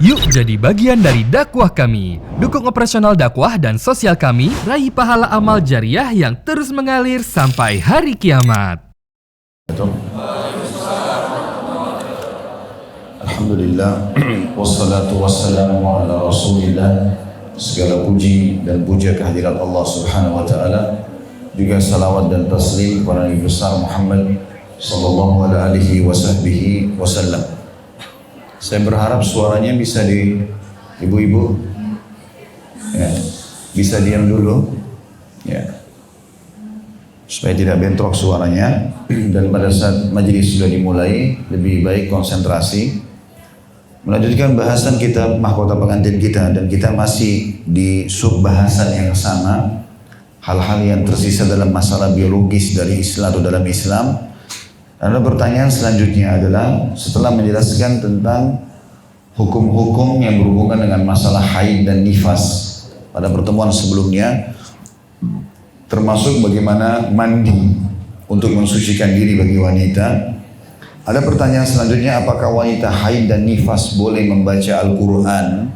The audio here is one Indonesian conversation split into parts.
Yuk jadi bagian dari dakwah kami. Dukung operasional dakwah dan sosial kami, raih pahala amal jariah yang terus mengalir sampai hari kiamat. Alhamdulillah, wassalatu wassalamu ala rasulillah. Segala puji dan puja kehadirat Allah subhanahu wa ta'ala, juga salawat dan taslim kepada Nabi besar Muhammad sallallahu alaihi wasallam. Saya berharap suaranya bisa di ibu-ibu ya, bisa diam dulu ya, supaya tidak bentrok suaranya. Dan pada saat majelis sudah dimulai, lebih baik konsentrasi. Melanjutkan bahasan kita mahkota pengantin kita, dan kita masih di sub bahasan yang sama, hal-hal yang tersisa dalam masalah biologis dari Islam atau dalam Islam. Lalu pertanyaan selanjutnya adalah setelah menjelaskan tentang hukum-hukum yang berhubungan dengan masalah haid dan nifas pada pertemuan sebelumnya, termasuk bagaimana mandi untuk mensucikan diri bagi wanita. Ada pertanyaan selanjutnya, apakah wanita haid dan nifas boleh membaca Al-Quran?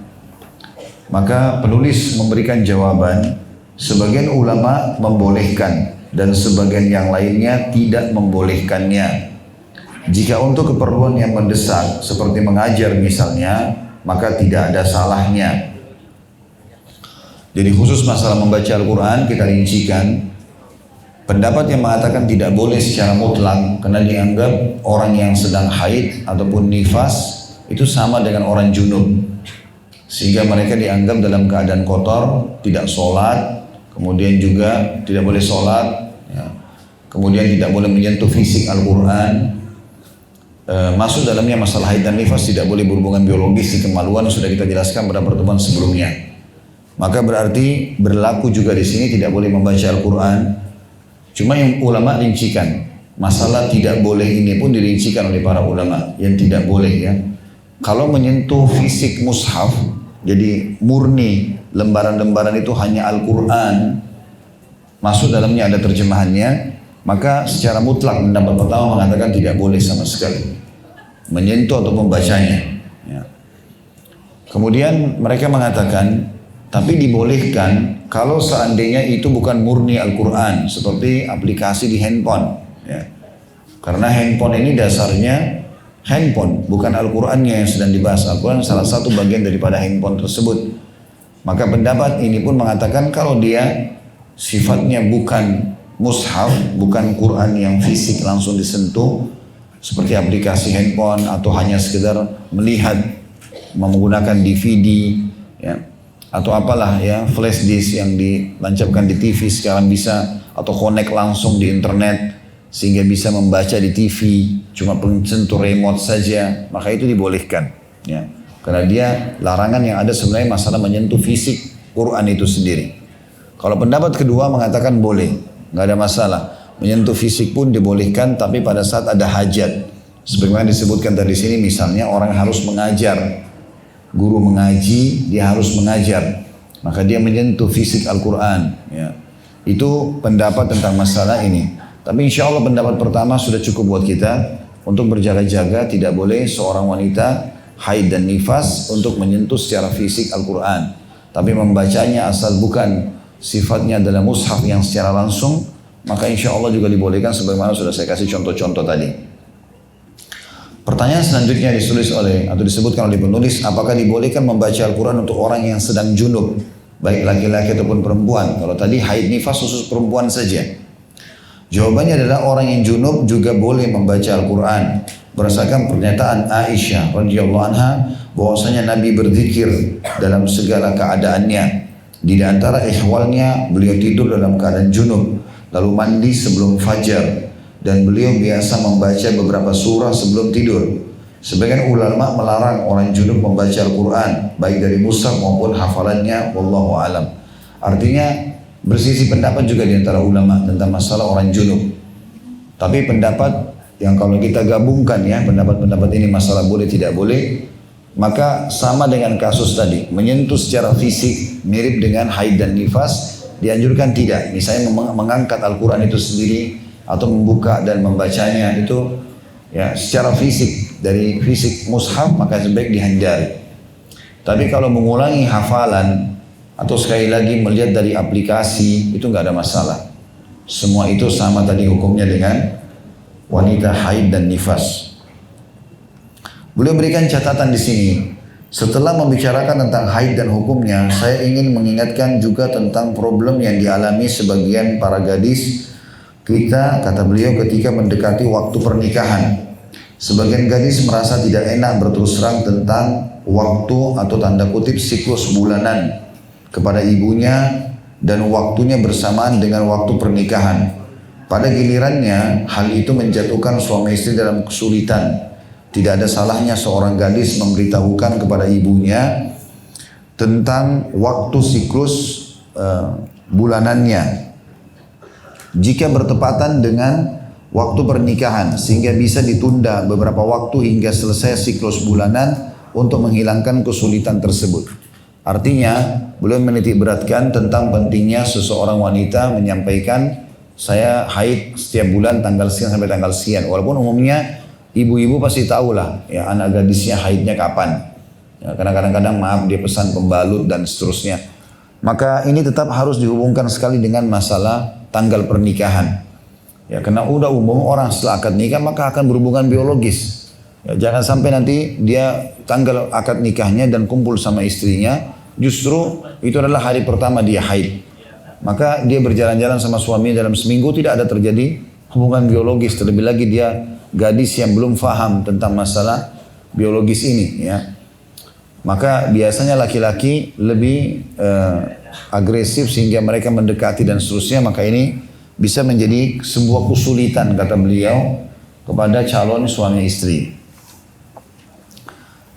Maka penulis memberikan jawaban, sebagian ulama membolehkan dan sebagian yang lainnya tidak membolehkannya. Jika untuk keperluan yang mendesak seperti mengajar misalnya, maka tidak ada salahnya. Jadi khusus masalah membaca Al-Quran kita rincikan. Pendapat yang mengatakan tidak boleh secara mutlak karena dianggap orang yang sedang haid ataupun nifas itu sama dengan orang junub, sehingga mereka dianggap dalam keadaan kotor, tidak sholat, kemudian juga tidak boleh sholat ya. Kemudian tidak boleh menyentuh fisik Al-Quran. Masuk dalamnya masalah haid dan nifas tidak boleh berhubungan biologis di kemaluan, sudah kita jelaskan pada pertemuan sebelumnya. Maka berarti berlaku juga di sini tidak boleh membaca Al-Quran. Cuma yang ulama rincikan, masalah tidak boleh ini pun dirincikan oleh para ulama yang tidak boleh ya. Kalau menyentuh fisik mushaf, jadi murni lembaran-lembaran itu hanya Al-Quran, masuk dalamnya ada terjemahannya, maka secara mutlak pendapat pertama mengatakan tidak boleh sama sekali menyentuh atau membacanya ya. Kemudian mereka mengatakan tapi dibolehkan kalau seandainya itu bukan murni Al-Quran, seperti aplikasi di handphone ya. Karena handphone ini dasarnya handphone, bukan Al-Qurannya yang sedang dibahas. Al-Quran salah satu bagian daripada handphone tersebut. Maka pendapat ini pun mengatakan kalau dia sifatnya bukan mushaf, bukan Quran yang fisik langsung disentuh seperti aplikasi handphone, atau hanya sekedar melihat menggunakan DVD ya, atau apalah ya, flash disk yang dilancapkan di TV sekarang bisa, atau connect langsung di internet sehingga bisa membaca di TV cuma sentuh remote saja, maka itu dibolehkan ya. Karena dia larangan yang ada sebenarnya masalah menyentuh fisik Quran itu sendiri. Kalau pendapat kedua mengatakan boleh, nggak ada masalah. Menyentuh fisik pun dibolehkan, tapi pada saat ada hajat. Sebagaimana disebutkan tadi sini, misalnya orang harus mengajar, guru mengaji, dia harus mengajar, maka dia menyentuh fisik Al-Quran. Ya. Itu pendapat tentang masalah ini. Tapi insya Allah pendapat pertama sudah cukup buat kita untuk berjaga-jaga. Tidak boleh seorang wanita haid dan nifas untuk menyentuh secara fisik Al-Quran. Tapi membacanya asal bukan sifatnya adalah mushaf yang secara langsung, maka insya Allah juga dibolehkan sebagaimana sudah saya kasih contoh-contoh tadi. Pertanyaan selanjutnya ditulis oleh atau disebutkan oleh penulis, apakah dibolehkan membaca Al-Quran untuk orang yang sedang junub, baik laki-laki ataupun perempuan? Kalau tadi haid nifas khusus perempuan saja. Jawabannya adalah orang yang junub juga boleh membaca Al-Quran. Berdasarkan pernyataan Aisyah radhiyallahu anha bahwasanya Nabi berzikir dalam segala keadaannya. Di antara ihwalnya beliau tidur dalam keadaan junub, lalu mandi sebelum fajar, dan beliau biasa membaca beberapa surah sebelum tidur. Sebagian ulama melarang orang junub membaca Al-Quran, baik dari mushaf maupun hafalannya, wallahu alam. Artinya bersisi pendapat juga di antara ulama tentang masalah orang junub. Tapi pendapat yang kalau kita gabungkan ya, pendapat-pendapat ini masalah boleh tidak boleh, maka sama dengan kasus tadi, menyentuh secara fisik mirip dengan haid dan nifas, dianjurkan tidak. Misalnya mengangkat Al-Quran itu sendiri atau membuka dan membacanya itu ya secara fisik, dari fisik mushaf, maka sebaik dihindari. Tapi kalau mengulangi hafalan atau sekali lagi melihat dari aplikasi itu nggak ada masalah. Semua itu sama tadi hukumnya dengan wanita haid dan nifas. Beliau berikan catatan di sini. Setelah membicarakan tentang haid dan hukumnya, saya ingin mengingatkan juga tentang problem yang dialami sebagian para gadis kita, kata beliau, ketika mendekati waktu pernikahan. Sebagian gadis merasa tidak enak berterus terang tentang waktu atau tanda kutip siklus bulanan kepada ibunya dan waktunya bersamaan dengan waktu pernikahan. Pada gilirannya, hal itu menjatuhkan suami istri dalam kesulitan. Tidak ada salahnya seorang gadis memberitahukan kepada ibunya tentang waktu siklus bulanannya jika bertepatan dengan waktu pernikahan, sehingga bisa ditunda beberapa waktu hingga selesai siklus bulanan untuk menghilangkan kesulitan tersebut. Artinya, beliau menitik beratkan tentang pentingnya seseorang wanita menyampaikan, saya haid setiap bulan tanggal sekian sampai tanggal sekian. Walaupun umumnya ibu-ibu pasti tahulah ya anak gadisnya haidnya kapan. Ya, karena kadang-kadang maaf dia pesan pembalut dan seterusnya. Maka ini tetap harus dihubungkan sekali dengan masalah tanggal pernikahan. Ya, karena udah umum orang setelah akad nikah maka akan berhubungan biologis. Ya, jangan sampai nanti dia tanggal akad nikahnya dan kumpul sama istrinya, justru itu adalah hari pertama dia haid. Maka dia berjalan-jalan sama suaminya dalam seminggu tidak ada terjadi hubungan biologis, terlebih lagi dia gadis yang belum faham tentang masalah biologis ini, ya. Maka biasanya laki-laki lebih agresif sehingga mereka mendekati dan seterusnya. Maka ini bisa menjadi sebuah kesulitan, kata beliau, kepada calon suami istri.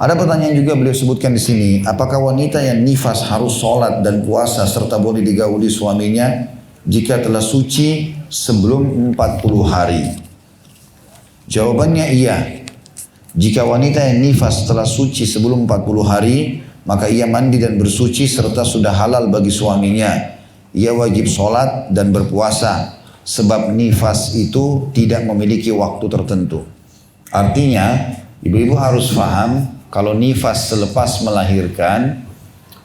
Ada pertanyaan juga beliau sebutkan di sini, apakah wanita yang nifas harus sholat dan puasa serta boleh digauli suaminya jika telah suci sebelum 40 hari? Jawabannya iya. Jika wanita yang nifas telah suci sebelum 40 hari, maka ia mandi dan bersuci serta sudah halal bagi suaminya. Ia wajib sholat dan berpuasa, sebab nifas itu tidak memiliki waktu tertentu. Artinya, ibu-ibu harus paham, kalau nifas selepas melahirkan,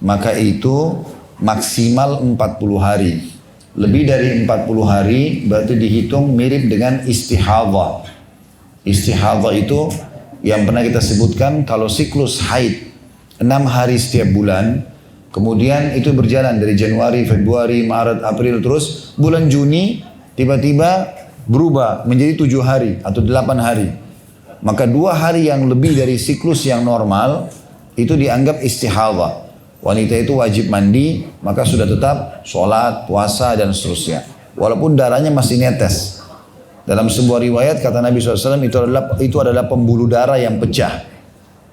maka itu maksimal 40 hari. Lebih dari 40 hari berarti dihitung mirip dengan istihadhah. Istihadhah itu yang pernah kita sebutkan, kalau siklus haid 6 hari setiap bulan, kemudian itu berjalan dari Januari, Februari, Maret, April, terus bulan Juni tiba-tiba berubah menjadi 7 hari atau 8 hari. Maka 2 hari yang lebih dari siklus yang normal itu dianggap istihadhah. Wanita itu wajib mandi, maka sudah tetap sholat, puasa dan seterusnya. Walaupun darahnya masih netes. Dalam sebuah riwayat kata Nabi SAW itu adalah pembuluh darah yang pecah.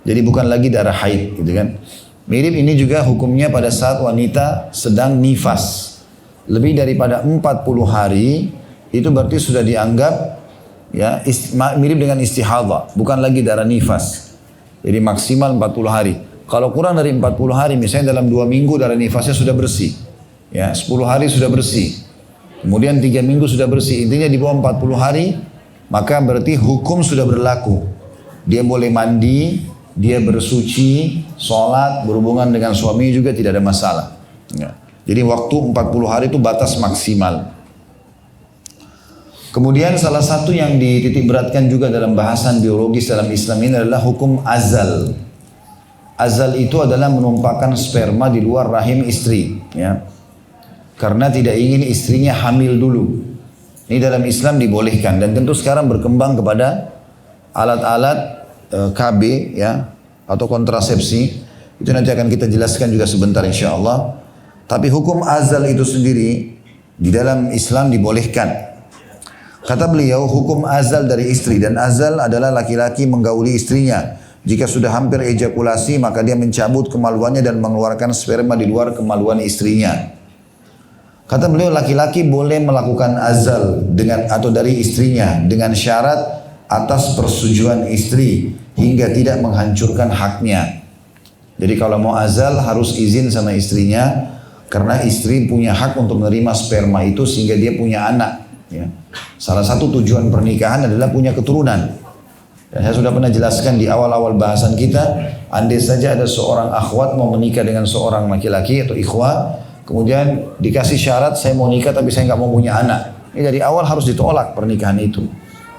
Jadi bukan lagi darah haid, gitu kan? Mirip ini juga hukumnya pada saat wanita sedang nifas. Lebih daripada 40 hari itu berarti sudah dianggap ya mirip dengan istihadhah, bukan lagi darah nifas. Jadi maksimal 40 hari. Kalau kurang dari 40 hari, misalnya dalam 2 minggu darah nifasnya sudah bersih. Ya, 10 hari sudah bersih. Kemudian 3 minggu sudah bersih. Intinya di bawah 40 hari, maka berarti hukum sudah berlaku. Dia boleh mandi, dia bersuci, sholat, berhubungan dengan suami juga tidak ada masalah. Ya. Jadi waktu 40 hari itu batas maksimal. Kemudian salah satu yang dititik beratkan juga dalam bahasan biologis dalam Islam ini adalah hukum azal. Azal itu adalah menumpahkan sperma di luar rahim istri, ya. Karena tidak ingin istrinya hamil dulu. Ini dalam Islam dibolehkan dan tentu sekarang berkembang kepada alat-alat KB, ya, atau kontrasepsi. Itu nanti akan kita jelaskan juga sebentar insya Allah. Tapi hukum azal itu sendiri di dalam Islam dibolehkan. Kata beliau, hukum azal dari istri, dan azal adalah laki-laki menggauli istrinya. Jika sudah hampir ejakulasi, maka dia mencabut kemaluannya dan mengeluarkan sperma di luar kemaluan istrinya. Kata beliau, laki-laki boleh melakukan azal dengan atau dari istrinya dengan syarat atas persetujuan istri hingga tidak menghancurkan haknya. Jadi kalau mau azal harus izin sama istrinya, karena istri punya hak untuk menerima sperma itu sehingga dia punya anak. Ya. Salah satu tujuan pernikahan adalah punya keturunan. Dan saya sudah pernah jelaskan di awal-awal bahasan kita, andai saja ada seorang akhwat mau menikah dengan seorang laki-laki atau ikhwah, kemudian dikasih syarat, saya mau nikah tapi saya nggak mau punya anak. Ini dari awal harus ditolak pernikahan itu.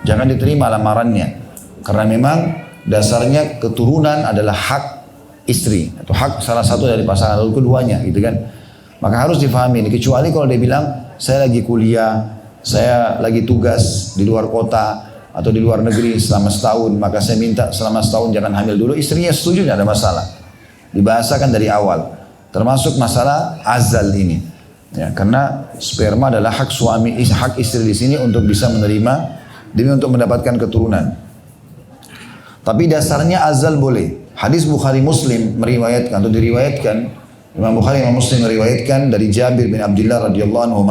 Jangan diterima lamarannya. Karena memang dasarnya keturunan adalah hak istri atau hak salah satu dari pasangan lalu keduanya, gitu kan. Maka harus difahami ini. Kecuali kalau dia bilang saya lagi kuliah, saya lagi tugas di luar kota atau di luar negeri selama setahun, maka saya minta selama setahun jangan hamil dulu. Istrinya setuju, tidak ada masalah. Dibahasakan dari awal. Termasuk masalah azal ini. Ya, karena sperma adalah hak suami, hak istri di sini untuk bisa menerima demi untuk mendapatkan keturunan. Tapi dasarnya azal boleh. Hadis Bukhari Muslim meriwayatkan atau diriwayatkan, Imam Bukhari Imam Muslim meriwayatkan dari Jabir bin Abdullah radhiyallahu anhu,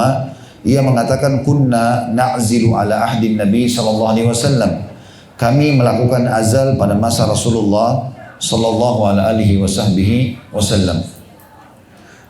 ia mengatakan kunna na'zilu ala ahdin Nabi sallallahu alaihi wasallam. Kami melakukan azal pada masa Rasulullah sallallahu alaihi wasallam.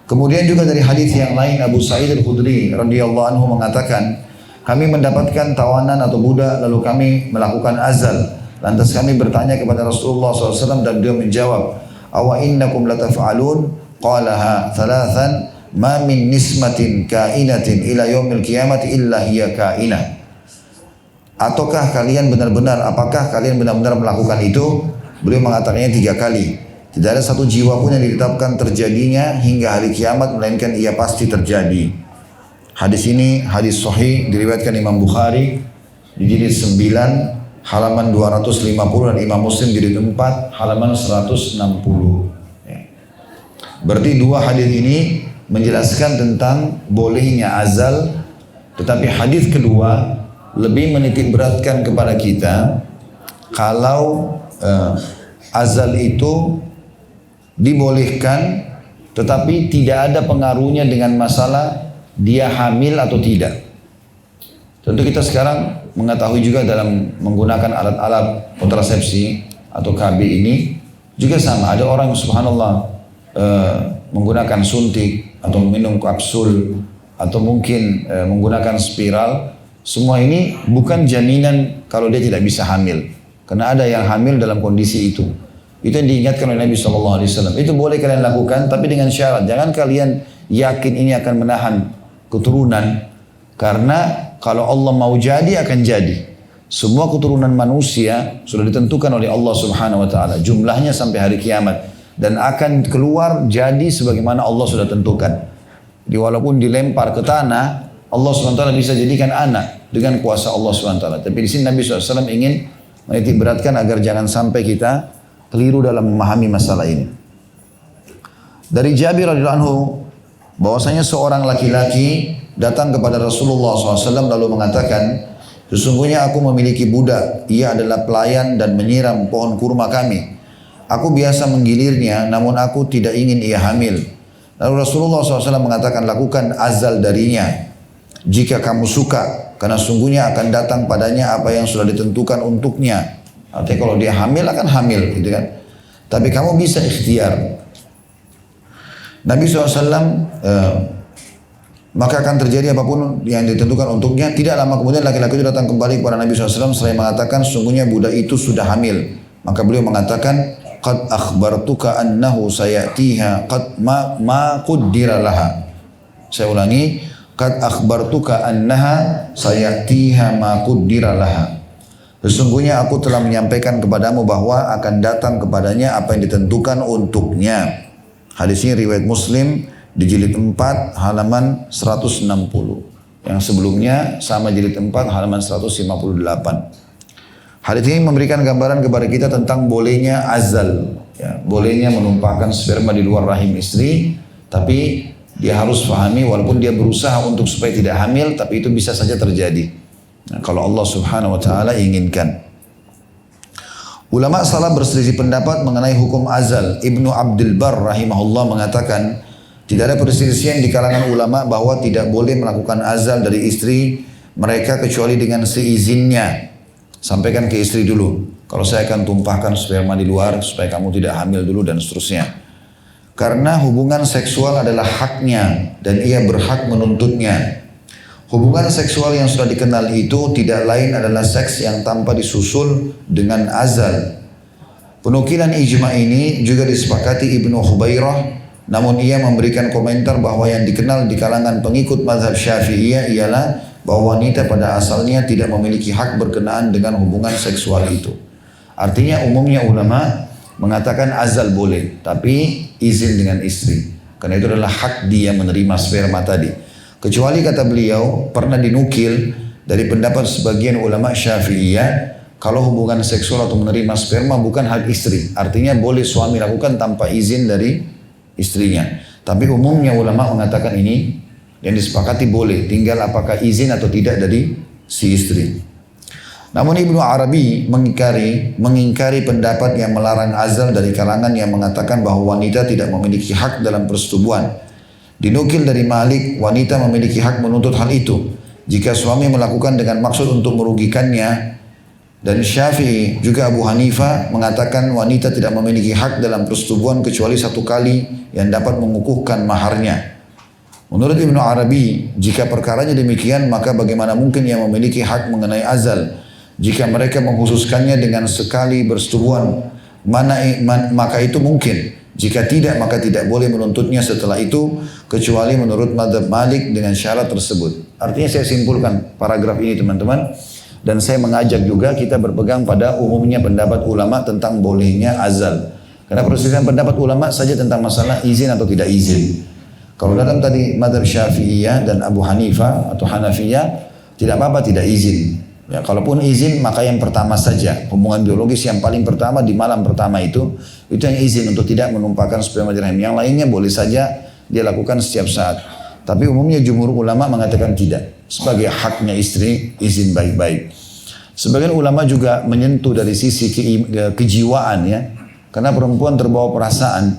Kemudian juga dari hadis yang lain Abu Sa'id Al-Khudri radhiyallahu anhu mengatakan, kami mendapatkan tawanan atau budak lalu kami melakukan azal. Lantas kami bertanya kepada Rasulullah SAW dan beliau menjawab, awa innakum lataf'alun qalaha thalathan ma min nismatin kainatin ila yaumil qiyamati illa hiya kainah. Ataukah kalian apakah kalian benar-benar melakukan itu? Beliau mengatakannya 3 kali. Tidak ada satu jiwa pun yang ditetapkan terjadinya hingga hari kiamat, melainkan ia pasti terjadi. Hadis ini hadis sahih, diriwayatkan Imam Bukhari di jilid 9 halaman 250 dan Imam Muslim jilid 4 halaman 160. Berarti 2 hadis ini menjelaskan tentang bolehnya azal, tetapi hadis kedua lebih menitik beratkan kepada kita kalau azal itu dibolehkan tetapi tidak ada pengaruhnya dengan masalah dia hamil atau tidak. Tentu kita sekarang mengetahui juga dalam menggunakan alat-alat kontrasepsi atau KB ini juga sama. Ada orang yang subhanallah menggunakan suntik atau minum kapsul atau mungkin menggunakan spiral. Semua ini bukan jaminan kalau dia tidak bisa hamil. Karena ada yang hamil dalam kondisi itu. Itu yang diingatkan oleh Nabi SAW. Itu boleh kalian lakukan, tapi dengan syarat. Jangan kalian yakin ini akan menahan keturunan. Karena kalau Allah mau jadi, akan jadi. Semua keturunan manusia sudah ditentukan oleh Allah Subhanahu Wa Taala. Jumlahnya sampai hari kiamat. Dan akan keluar jadi sebagaimana Allah sudah tentukan. Jadi walaupun dilempar ke tanah, Allah Subhanahu Wa Taala bisa jadikan anak dengan kuasa Allah Subhanahu Wa Taala. Tapi di sini Nabi SAW ingin menitik beratkan agar jangan sampai kita keliru dalam memahami masalah ini. Dari Jabir radhiyallahu anhu bahwasanya seorang laki-laki datang kepada Rasulullah SAW lalu mengatakan, sesungguhnya aku memiliki budak, ia adalah pelayan dan menyiram pohon kurma kami. Aku biasa menggilirnya, namun aku tidak ingin ia hamil. Lalu Rasulullah SAW mengatakan, lakukan azal darinya jika kamu suka, karena sungguhnya akan datang padanya apa yang sudah ditentukan untuknya. Artinya kalau dia hamil akan hamil, gitu kan. Tapi kamu bisa ikhtiar. Nabi SAW maka akan terjadi apapun yang ditentukan untuknya. Tidak lama kemudian laki-laki itu datang kembali kepada Nabi SAW selain mengatakan sungguhnya budak itu sudah hamil. Maka beliau mengatakan, qad akhbartuka annahu sayatiha qad ma qaddira laha. Saya ulangi, qad akhbartuka annaha sayatiha ma qaddira laha. Sesungguhnya aku telah menyampaikan kepadamu bahwa akan datang kepadanya apa yang ditentukan untuknya. Hadis ini riwayat Muslim di jilid 4 halaman 160. Yang sebelumnya sama jilid 4 halaman 158. Hadis ini memberikan gambaran kepada kita tentang bolehnya azal. Ya, bolehnya menumpahkan sperma di luar rahim istri. Tapi dia harus pahami walaupun dia berusaha untuk supaya tidak hamil, tapi itu bisa saja terjadi. Nah, kalau Allah Subhanahu Wa Taala inginkan. Ulama salah berselisih pendapat mengenai hukum azal. Ibnu Abdul Bar rahimahullah mengatakan tidak ada perselisihan di kalangan ulama bahwa tidak boleh melakukan azal dari istri mereka kecuali dengan seizinnya. Sampaikan ke istri dulu, kalau saya akan tumpahkan sperma di luar supaya kamu tidak hamil dulu dan seterusnya. Karena hubungan seksual adalah haknya dan ia berhak menuntutnya. Hubungan seksual yang sudah dikenal itu tidak lain adalah seks yang tanpa disusul dengan azal. Penukilan ijma ini juga disepakati Ibnu Hubairah, namun ia memberikan komentar bahwa yang dikenal di kalangan pengikut mazhab Syafi'iyah ialah bahwa wanita pada asalnya tidak memiliki hak berkenaan dengan hubungan seksual itu. Artinya umumnya ulama mengatakan azal boleh, tapi izin dengan istri. Karena itu adalah hak dia menerima sperma tadi. Kecuali kata beliau pernah dinukil dari pendapat sebagian ulama Syafi'iyah, kalau hubungan seksual atau menerima sperma bukan hak istri. Artinya boleh suami lakukan tanpa izin dari istrinya. Tapi umumnya ulama mengatakan ini yang disepakati boleh. Tinggal apakah izin atau tidak dari si istri. Namun Ibnu Arabi mengingkari pendapat yang melarang azal dari kalangan yang mengatakan bahwa wanita tidak memiliki hak dalam persetubuhan. Dinukil dari Malik, wanita memiliki hak menuntut hal itu jika suami melakukan dengan maksud untuk merugikannya. Dan Syafi'i juga Abu Hanifah mengatakan wanita tidak memiliki hak dalam persetubuhan kecuali satu kali yang dapat mengukuhkan maharnya. Menurut Ibnu Arabi, jika perkaranya demikian maka bagaimana mungkin yang memiliki hak mengenai azal? Jika mereka mengkhususkannya dengan sekali bersetubuhan, maka itu mungkin. Jika tidak maka tidak boleh menuntutnya setelah itu kecuali menurut mazhab Malik dengan syarat tersebut. Artinya saya simpulkan paragraf ini teman-teman. Dan saya mengajak juga kita berpegang pada umumnya pendapat ulama tentang bolehnya azal. Karena perselisihan pendapat ulama saja tentang masalah izin atau tidak izin. Kalau dalam tadi mazhab Syafi'iyah dan Abu Hanifah atau Hanafiyah, tidak apa-apa tidak izin. Ya, kalaupun izin maka yang pertama saja. Hubungan biologis yang paling pertama di malam pertama itu yang izin untuk tidak menumpahkan sperma di rahim. Yang lainnya boleh saja dia lakukan setiap saat. Tapi umumnya jumhur ulama mengatakan tidak. Sebagai haknya istri, izin baik-baik. Sebagian ulama juga menyentuh dari sisi kejiwaan ya. Karena perempuan terbawa perasaan.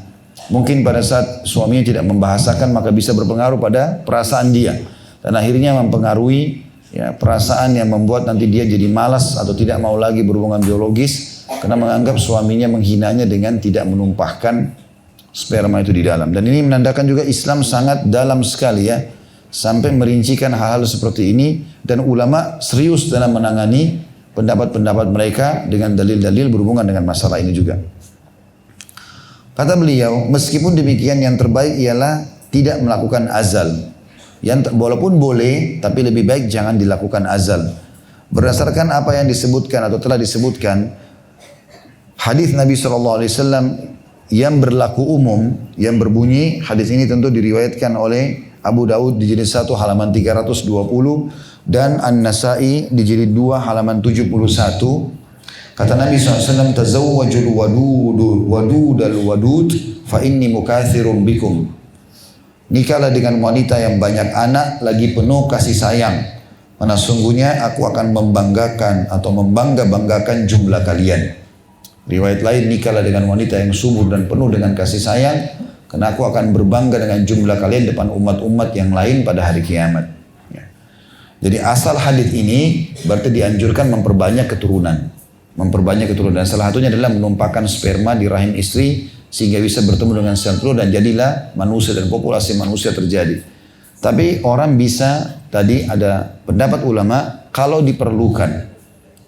Mungkin pada saat suaminya tidak membahasakan maka bisa berpengaruh pada perasaan dia. Dan akhirnya mempengaruhi ya, perasaan yang membuat nanti dia jadi malas atau tidak mau lagi berhubungan biologis. Karena menganggap suaminya menghinanya dengan tidak menumpahkan sperma itu di dalam. Dan ini menandakan juga Islam sangat dalam sekali ya. Sampai merincikan hal-hal seperti ini. Dan ulama serius dalam menangani pendapat-pendapat mereka dengan dalil-dalil berhubungan dengan masalah ini juga. Kata beliau, meskipun demikian yang terbaik ialah tidak melakukan azal. Walaupun boleh, tapi lebih baik jangan dilakukan azal. Berdasarkan apa yang disebutkan atau telah disebutkan, hadis Nabi SAW yang berlaku umum, yang berbunyi, hadis ini tentu diriwayatkan oleh Abu Daud di jilid 1 halaman 320 dan An-Nasai di jilid 2 halaman 71. Kata Nabi SAW, tazawwajul wadudal wadud fa inni mukathirum bikum. Nikahlah dengan wanita yang banyak anak lagi penuh kasih sayang. Karena sungguhnya aku akan membanggakan atau membangga-banggakan jumlah kalian. Riwayat lain, nikahlah dengan wanita yang subur dan penuh dengan kasih sayang. Karena aku akan berbangga dengan jumlah kalian depan umat-umat yang lain pada hari kiamat. Ya. Jadi asal hadis ini berarti dianjurkan memperbanyak keturunan. Memperbanyak keturunan. Dan salah satunya adalah menumpahkan sperma di rahim istri sehingga bisa bertemu dengan sel telur dan jadilah manusia dan populasi manusia terjadi. Tapi orang bisa, tadi ada pendapat ulama, kalau diperlukan.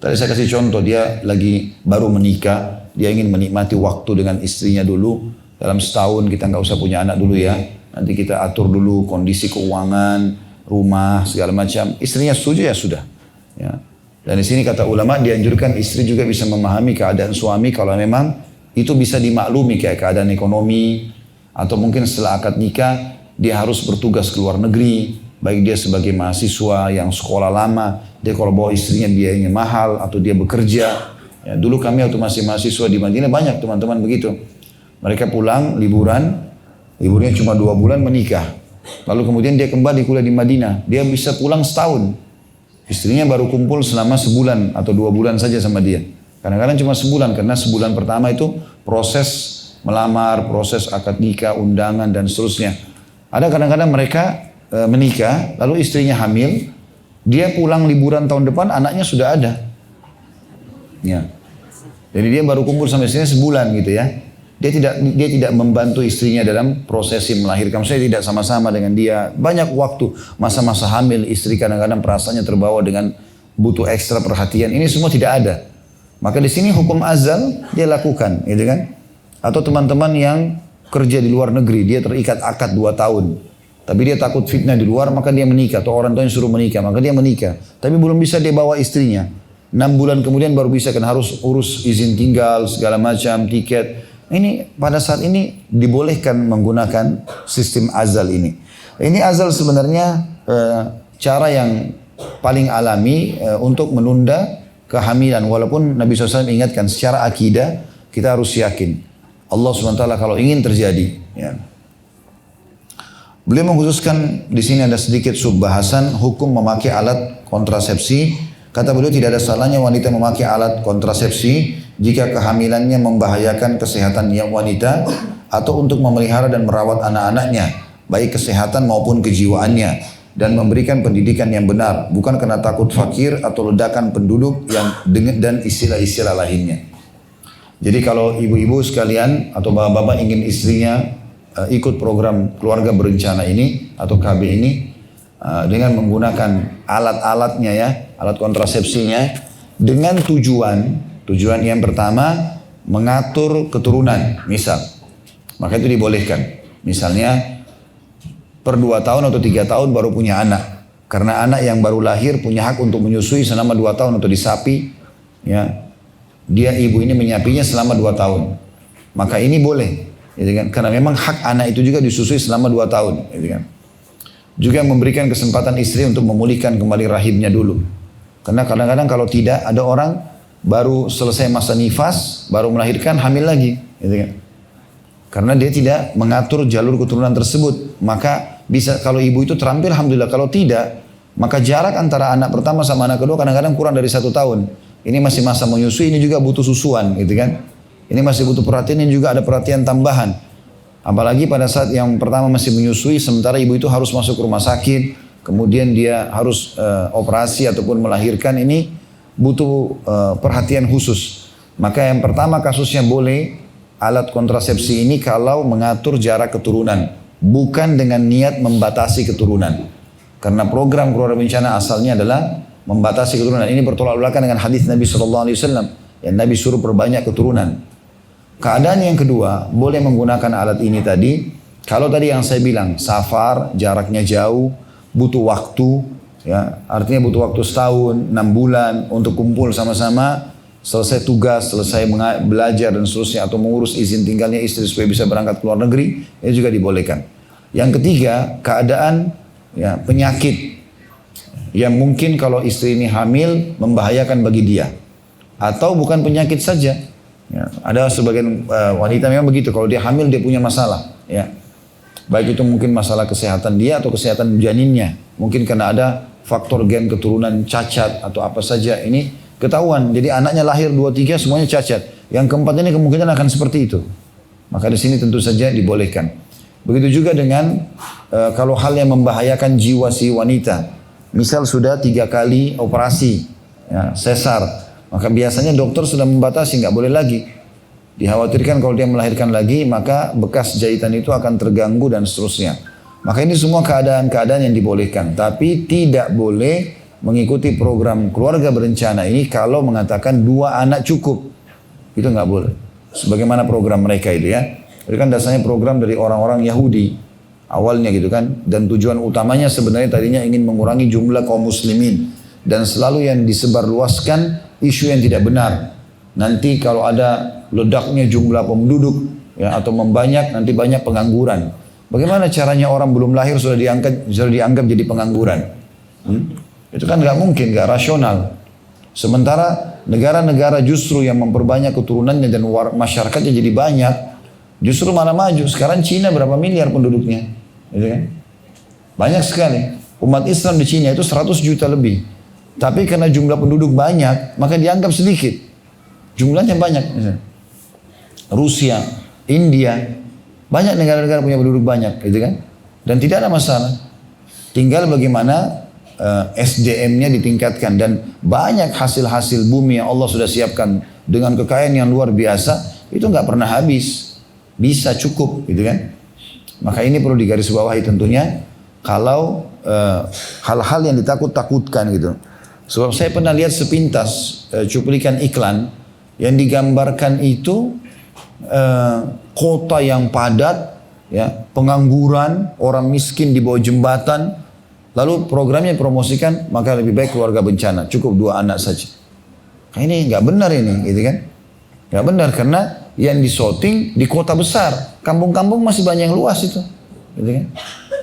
Tadi saya kasih contoh, dia lagi baru menikah, dia ingin menikmati waktu dengan istrinya dulu. Dalam setahun kita nggak usah punya anak dulu ya. Nanti kita atur dulu kondisi keuangan, rumah, segala macam. Istrinya setuju ya sudah. Ya. Dan di sini kata ulama dianjurkan istri juga bisa memahami keadaan suami kalau memang itu bisa dimaklumi kayak keadaan ekonomi atau mungkin setelah akad nikah dia harus bertugas ke luar negeri. Baik dia sebagai mahasiswa yang sekolah lama, dia kalau bawa istrinya biayanya mahal atau dia bekerja. Ya, dulu kami waktu masih mahasiswa di Madinah banyak teman-teman begitu. Mereka pulang liburnya cuma 2 bulan menikah. Lalu kemudian dia kembali kuliah di Madinah. Dia bisa pulang setahun. Istrinya baru kumpul selama sebulan atau 2 bulan saja sama dia. Kadang-kadang cuma sebulan karena sebulan pertama itu proses melamar, proses akad nikah, undangan dan seterusnya. Ada kadang-kadang mereka menikah, lalu istrinya hamil. Dia pulang liburan tahun depan, anaknya sudah ada. Ya. Jadi dia baru kumpul sama istrinya sebulan gitu ya. Dia dia tidak membantu istrinya dalam prosesi melahirkan. Saya tidak sama-sama dengan dia. Banyak waktu masa-masa hamil istri kadang-kadang perasaannya terbawa dengan butuh ekstra perhatian. Ini semua tidak ada. Maka di sini hukum azal dia lakukan, gitu kan? Atau teman-teman yang kerja di luar negeri, dia terikat akad 2 tahun. Tapi dia takut fitnah di luar, maka dia menikah. Atau orang tua yang suruh menikah, maka dia menikah. Tapi belum bisa dia bawa istrinya. 6 bulan kemudian baru bisa, kan harus urus izin tinggal, segala macam, tiket. Ini pada saat ini dibolehkan menggunakan sistem azal ini. Ini azal sebenarnya cara yang paling alami untuk menunda kehamilan. Walaupun Nabi SAW ingatkan secara akidah kita harus yakin Allah SWT kalau ingin terjadi. Ya. Beliau mengkhususkan di sini ada sedikit subbahasan hukum memakai alat kontrasepsi. Kata beliau tidak ada salahnya wanita memakai alat kontrasepsi jika kehamilannya membahayakan kesehatan wanita atau untuk memelihara dan merawat anak-anaknya, baik kesehatan maupun kejiwaannya, dan memberikan pendidikan yang benar, bukan karena takut fakir atau ledakan penduduk yang dan istilah-istilah lainnya. Jadi kalau ibu-ibu sekalian atau bapak-bapak ingin istrinya ikut program keluarga berencana ini atau KB ini dengan menggunakan alat-alatnya ya, alat kontrasepsinya dengan tujuan yang pertama mengatur keturunan, misal, maka itu dibolehkan. Misalnya per 2 tahun atau 3 tahun baru punya anak, karena anak yang baru lahir punya hak untuk menyusui selama 2 tahun atau disapi, ya, dia ibu ini menyapinya selama 2 tahun, maka ini boleh, gitu kan? Karena memang hak anak itu juga disusui selama 2 tahun, gitu kan? Juga memberikan kesempatan istri untuk memulihkan kembali rahimnya dulu, karena kadang-kadang kalau tidak ada orang baru selesai masa nifas, baru melahirkan, hamil lagi, gitu kan? Karena dia tidak mengatur jalur keturunan tersebut, maka bisa kalau ibu itu terampil, alhamdulillah. Kalau tidak, maka jarak antara anak pertama sama anak kedua kadang-kadang kurang dari 1 tahun. Ini masih masa menyusui, ini juga butuh susuan, gitu kan? Ini masih butuh perhatian, ini juga ada perhatian tambahan. Apalagi pada saat yang pertama masih menyusui, sementara ibu itu harus masuk rumah sakit, kemudian dia harus operasi ataupun melahirkan, ini butuh perhatian khusus. Maka yang pertama kasusnya boleh alat kontrasepsi ini kalau mengatur jarak keturunan, bukan dengan niat membatasi keturunan. Karena program keluarga berencana asalnya adalah membatasi keturunan. Ini bertolak belakang dengan hadis Nabi SAW yang Nabi suruh perbanyak keturunan. Keadaan yang kedua, boleh menggunakan alat ini tadi. Kalau tadi yang saya bilang, safar, jaraknya jauh, butuh waktu, ya, artinya butuh waktu setahun, 6 bulan untuk kumpul sama-sama, selesai tugas, selesai belajar dan seterusnya, atau mengurus izin tinggalnya istri supaya bisa berangkat ke luar negeri, ini juga dibolehkan. Yang ketiga, keadaan ya, penyakit yang mungkin kalau istri ini hamil membahayakan bagi dia, atau bukan penyakit saja. Ya, ada sebagian wanita memang begitu, kalau dia hamil dia punya masalah, ya. Baik itu mungkin masalah kesehatan dia atau kesehatan janinnya, mungkin karena ada faktor gen keturunan cacat atau apa saja, ini ketahuan. Jadi anaknya lahir 2-3 semuanya cacat. Yang keempat ini kemungkinan akan seperti itu. Maka di sini tentu saja dibolehkan. Begitu juga dengan kalau hal yang membahayakan jiwa si wanita. Misal sudah 3 kali operasi, ya, sesar. Maka biasanya dokter sudah membatasi, nggak boleh lagi. Dikhawatirkan kalau dia melahirkan lagi, maka bekas jahitan itu akan terganggu dan seterusnya. Maka ini semua keadaan-keadaan yang dibolehkan. Tapi tidak boleh mengikuti program keluarga berencana ini kalau mengatakan 2 anak cukup. Itu nggak boleh. Sebagaimana program mereka itu ya. Itu kan dasarnya program dari orang-orang Yahudi. Awalnya gitu kan. Dan tujuan utamanya sebenarnya tadinya ingin mengurangi jumlah kaum muslimin. Dan selalu yang disebarluaskan isu yang tidak benar. Nanti kalau ada ledaknya jumlah penduduk ya, atau membanyak, nanti banyak pengangguran. Bagaimana caranya orang belum lahir sudah dianggap jadi pengangguran? Itu kan nggak mungkin, nggak rasional. Sementara negara-negara justru yang memperbanyak keturunannya dan masyarakatnya jadi banyak, justru malah maju. Sekarang Cina berapa miliar penduduknya? Gitu kan? Banyak sekali. Umat Islam di Cina itu 100 juta lebih. Tapi karena jumlah penduduk banyak, maka dianggap sedikit. Jumlahnya banyak. Misalnya. Rusia, India, banyak negara-negara punya penduduk banyak, gitu kan? Dan tidak ada masalah. Tinggal bagaimana SDM-nya ditingkatkan, dan banyak hasil-hasil bumi yang Allah sudah siapkan dengan kekayaan yang luar biasa, itu nggak pernah habis. bisa cukup gitu kan. Maka ini perlu digarisbawahi tentunya kalau hal-hal yang ditakut-takutkan gitu. Sebab saya pernah lihat sepintas cuplikan iklan yang digambarkan itu kota yang padat, ya, pengangguran, orang miskin di bawah jembatan, lalu programnya dipromosikan, maka lebih baik keluarga bencana, cukup 2 anak saja. Ini nggak benar ini, gitu kan? Nggak benar karena yang disyuting di kota besar, kampung-kampung masih banyak yang luas itu, gitu kan?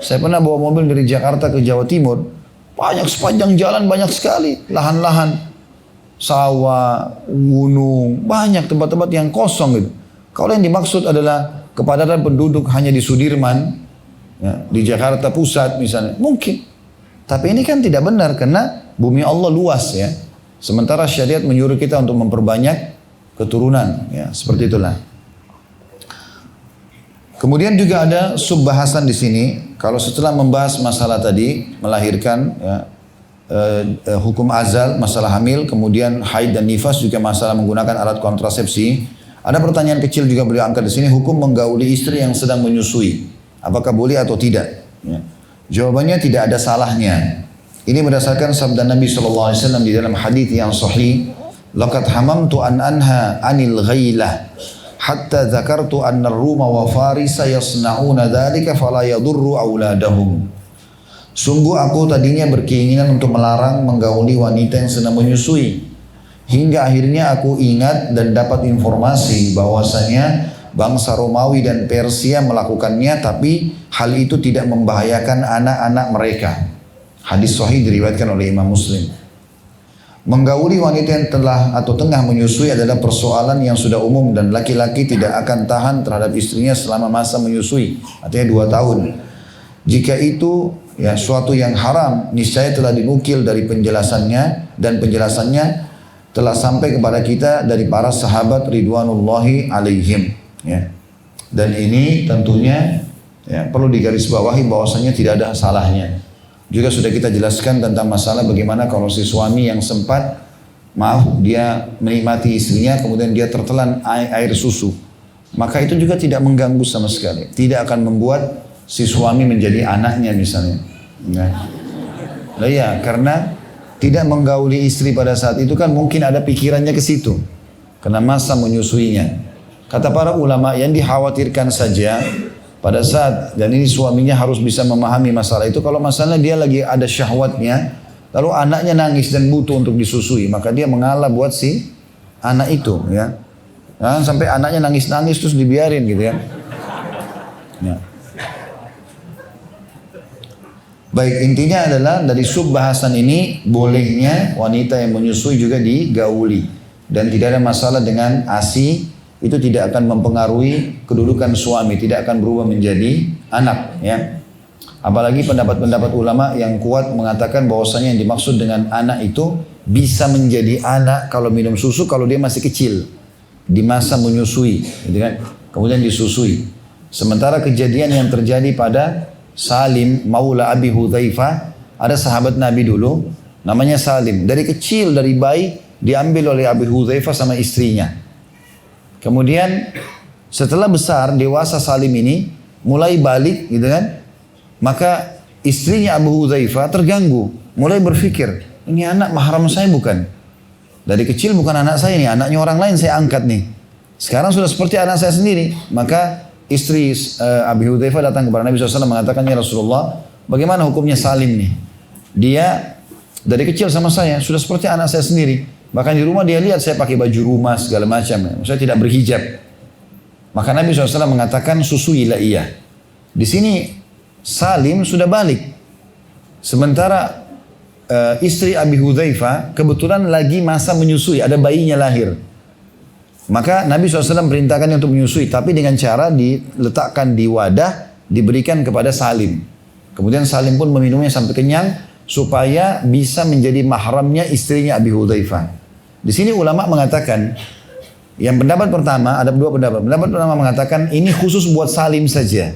Saya pernah bawa mobil dari Jakarta ke Jawa Timur, banyak sepanjang jalan banyak sekali lahan-lahan, sawah, gunung, banyak tempat-tempat yang kosong gitu. Kalau yang dimaksud adalah kepadatan penduduk hanya di Sudirman, ya, di Jakarta Pusat misalnya, mungkin. Tapi ini kan tidak benar karena bumi Allah luas ya. Sementara syariat menyuruh kita untuk memperbanyak keturunan, ya seperti itulah. Kemudian juga ada subbahasan di sini. Kalau setelah membahas masalah tadi melahirkan, ya, hukum azal, masalah hamil, kemudian haid dan nifas juga masalah menggunakan alat kontrasepsi. Ada pertanyaan kecil juga beliau angkat di sini, hukum menggauli istri yang sedang menyusui, apakah boleh atau tidak? Ya. Jawabannya tidak ada salahnya. Ini berdasarkan sabda Nabi SAW di dalam hadis yang sahih, laqad hamamtu an anha anil ghailah hatta dzakartu anna ar-Ruma wa Farisa yasna'una dzalika fala yadurru auladahum. Sungguh aku tadinya berkeinginan untuk melarang menggauli wanita yang sedang menyusui, hingga akhirnya aku ingat dan dapat informasi bahwasanya bangsa Romawi dan Persia melakukannya, tapi hal itu tidak membahayakan anak-anak mereka. Hadis sahih diriwayatkan oleh Imam Muslim. Menggauli wanita yang telah atau tengah menyusui adalah persoalan yang sudah umum dan laki-laki tidak akan tahan terhadap istrinya selama masa menyusui, artinya 2 tahun. Jika itu ya suatu yang haram, niscaya telah dinukil dari penjelasannya, dan penjelasannya telah sampai kepada kita dari para sahabat ridwanullahi alaihim, ya. Dan ini tentunya ya, perlu digarisbawahi bahwasanya tidak ada salahnya. Juga sudah kita jelaskan tentang masalah bagaimana kalau si suami yang sempat, maaf, dia menikmati istrinya kemudian dia tertelan air susu, maka itu juga tidak mengganggu sama sekali, tidak akan membuat si suami menjadi anaknya misalnya. Nah ya, karena tidak menggauli istri pada saat itu kan mungkin ada pikirannya ke situ karena masa menyusuinya. Kata para ulama yang dikhawatirkan saja pada saat, dan ini suaminya harus bisa memahami masalah itu, kalau masalahnya dia lagi ada syahwatnya, lalu anaknya nangis dan butuh untuk disusui, maka dia mengalah buat si anak itu, ya. Nah, sampai anaknya nangis-nangis terus dibiarin gitu ya. Ya. Baik, intinya adalah dari sub bahasan ini bolehnya wanita yang menyusui juga digauli, dan tidak ada masalah dengan ASI. Itu tidak akan mempengaruhi kedudukan suami, tidak akan berubah menjadi anak, ya. Apalagi pendapat-pendapat ulama yang kuat mengatakan bahwasanya yang dimaksud dengan anak itu bisa menjadi anak kalau minum susu, kalau dia masih kecil di masa menyusui, gitu kan? Kemudian disusui. Sementara kejadian yang terjadi pada Salim Maula Abi Hudzaifah, ada sahabat Nabi dulu namanya Salim, dari kecil, dari bayi diambil oleh Abi Hudzaifah sama istrinya. Kemudian setelah besar, dewasa Salim ini mulai balik gitu kan, maka istrinya Abu Hudzaifah terganggu, mulai berpikir, ini anak mahram saya bukan? Dari kecil bukan anak saya, ini anaknya orang lain saya angkat nih. Sekarang sudah seperti anak saya sendiri. Maka istri Abu Hudzaifah datang kepada Nabi SAW mengatakan, ya Rasulullah, bagaimana hukumnya Salim nih? Dia dari kecil sama saya, sudah seperti anak saya sendiri. Bahkan di rumah dia lihat saya pakai baju rumah segala macam, saya tidak berhijab. Maka Nabi SAW mengatakan susuilah ia. Di sini Salim sudah balik. Sementara istri Abi Hudzaifah kebetulan lagi masa menyusui, ada bayinya lahir. Maka Nabi SAW perintahkannya untuk menyusui, tapi dengan cara diletakkan di wadah, diberikan kepada Salim. Kemudian Salim pun meminumnya sampai kenyang, supaya bisa menjadi mahramnya istrinya Abi Hudzaifah. Di sini ulama mengatakan, yang pendapat pertama, ada 2 pendapat. Pendapat pertama mengatakan ini khusus buat Salim saja.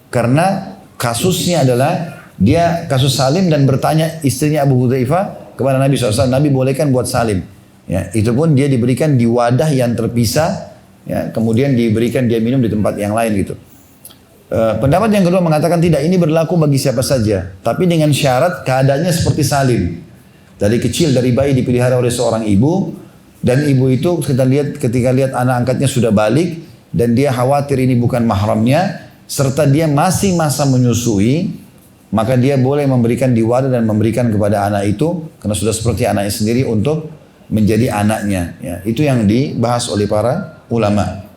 Karena kasusnya adalah dia kasus Salim dan bertanya istrinya Abu Hudzaifah kepada Nabi SAW, Nabi bolehkan buat Salim. Ya, itu pun dia diberikan di wadah yang terpisah ya, kemudian diberikan dia minum di tempat yang lain gitu. Pendapat yang kedua mengatakan tidak, ini berlaku bagi siapa saja, tapi dengan syarat keadaannya seperti Salim. Dari kecil, dari bayi dipelihara oleh seorang ibu, dan ibu itu ketika lihat anak angkatnya sudah balik, dan dia khawatir ini bukan mahramnya, serta dia masih masa menyusui, maka dia boleh memberikan diwadah dan memberikan kepada anak itu, karena sudah seperti anaknya sendiri untuk menjadi anaknya. Ya, itu yang dibahas oleh para ulama.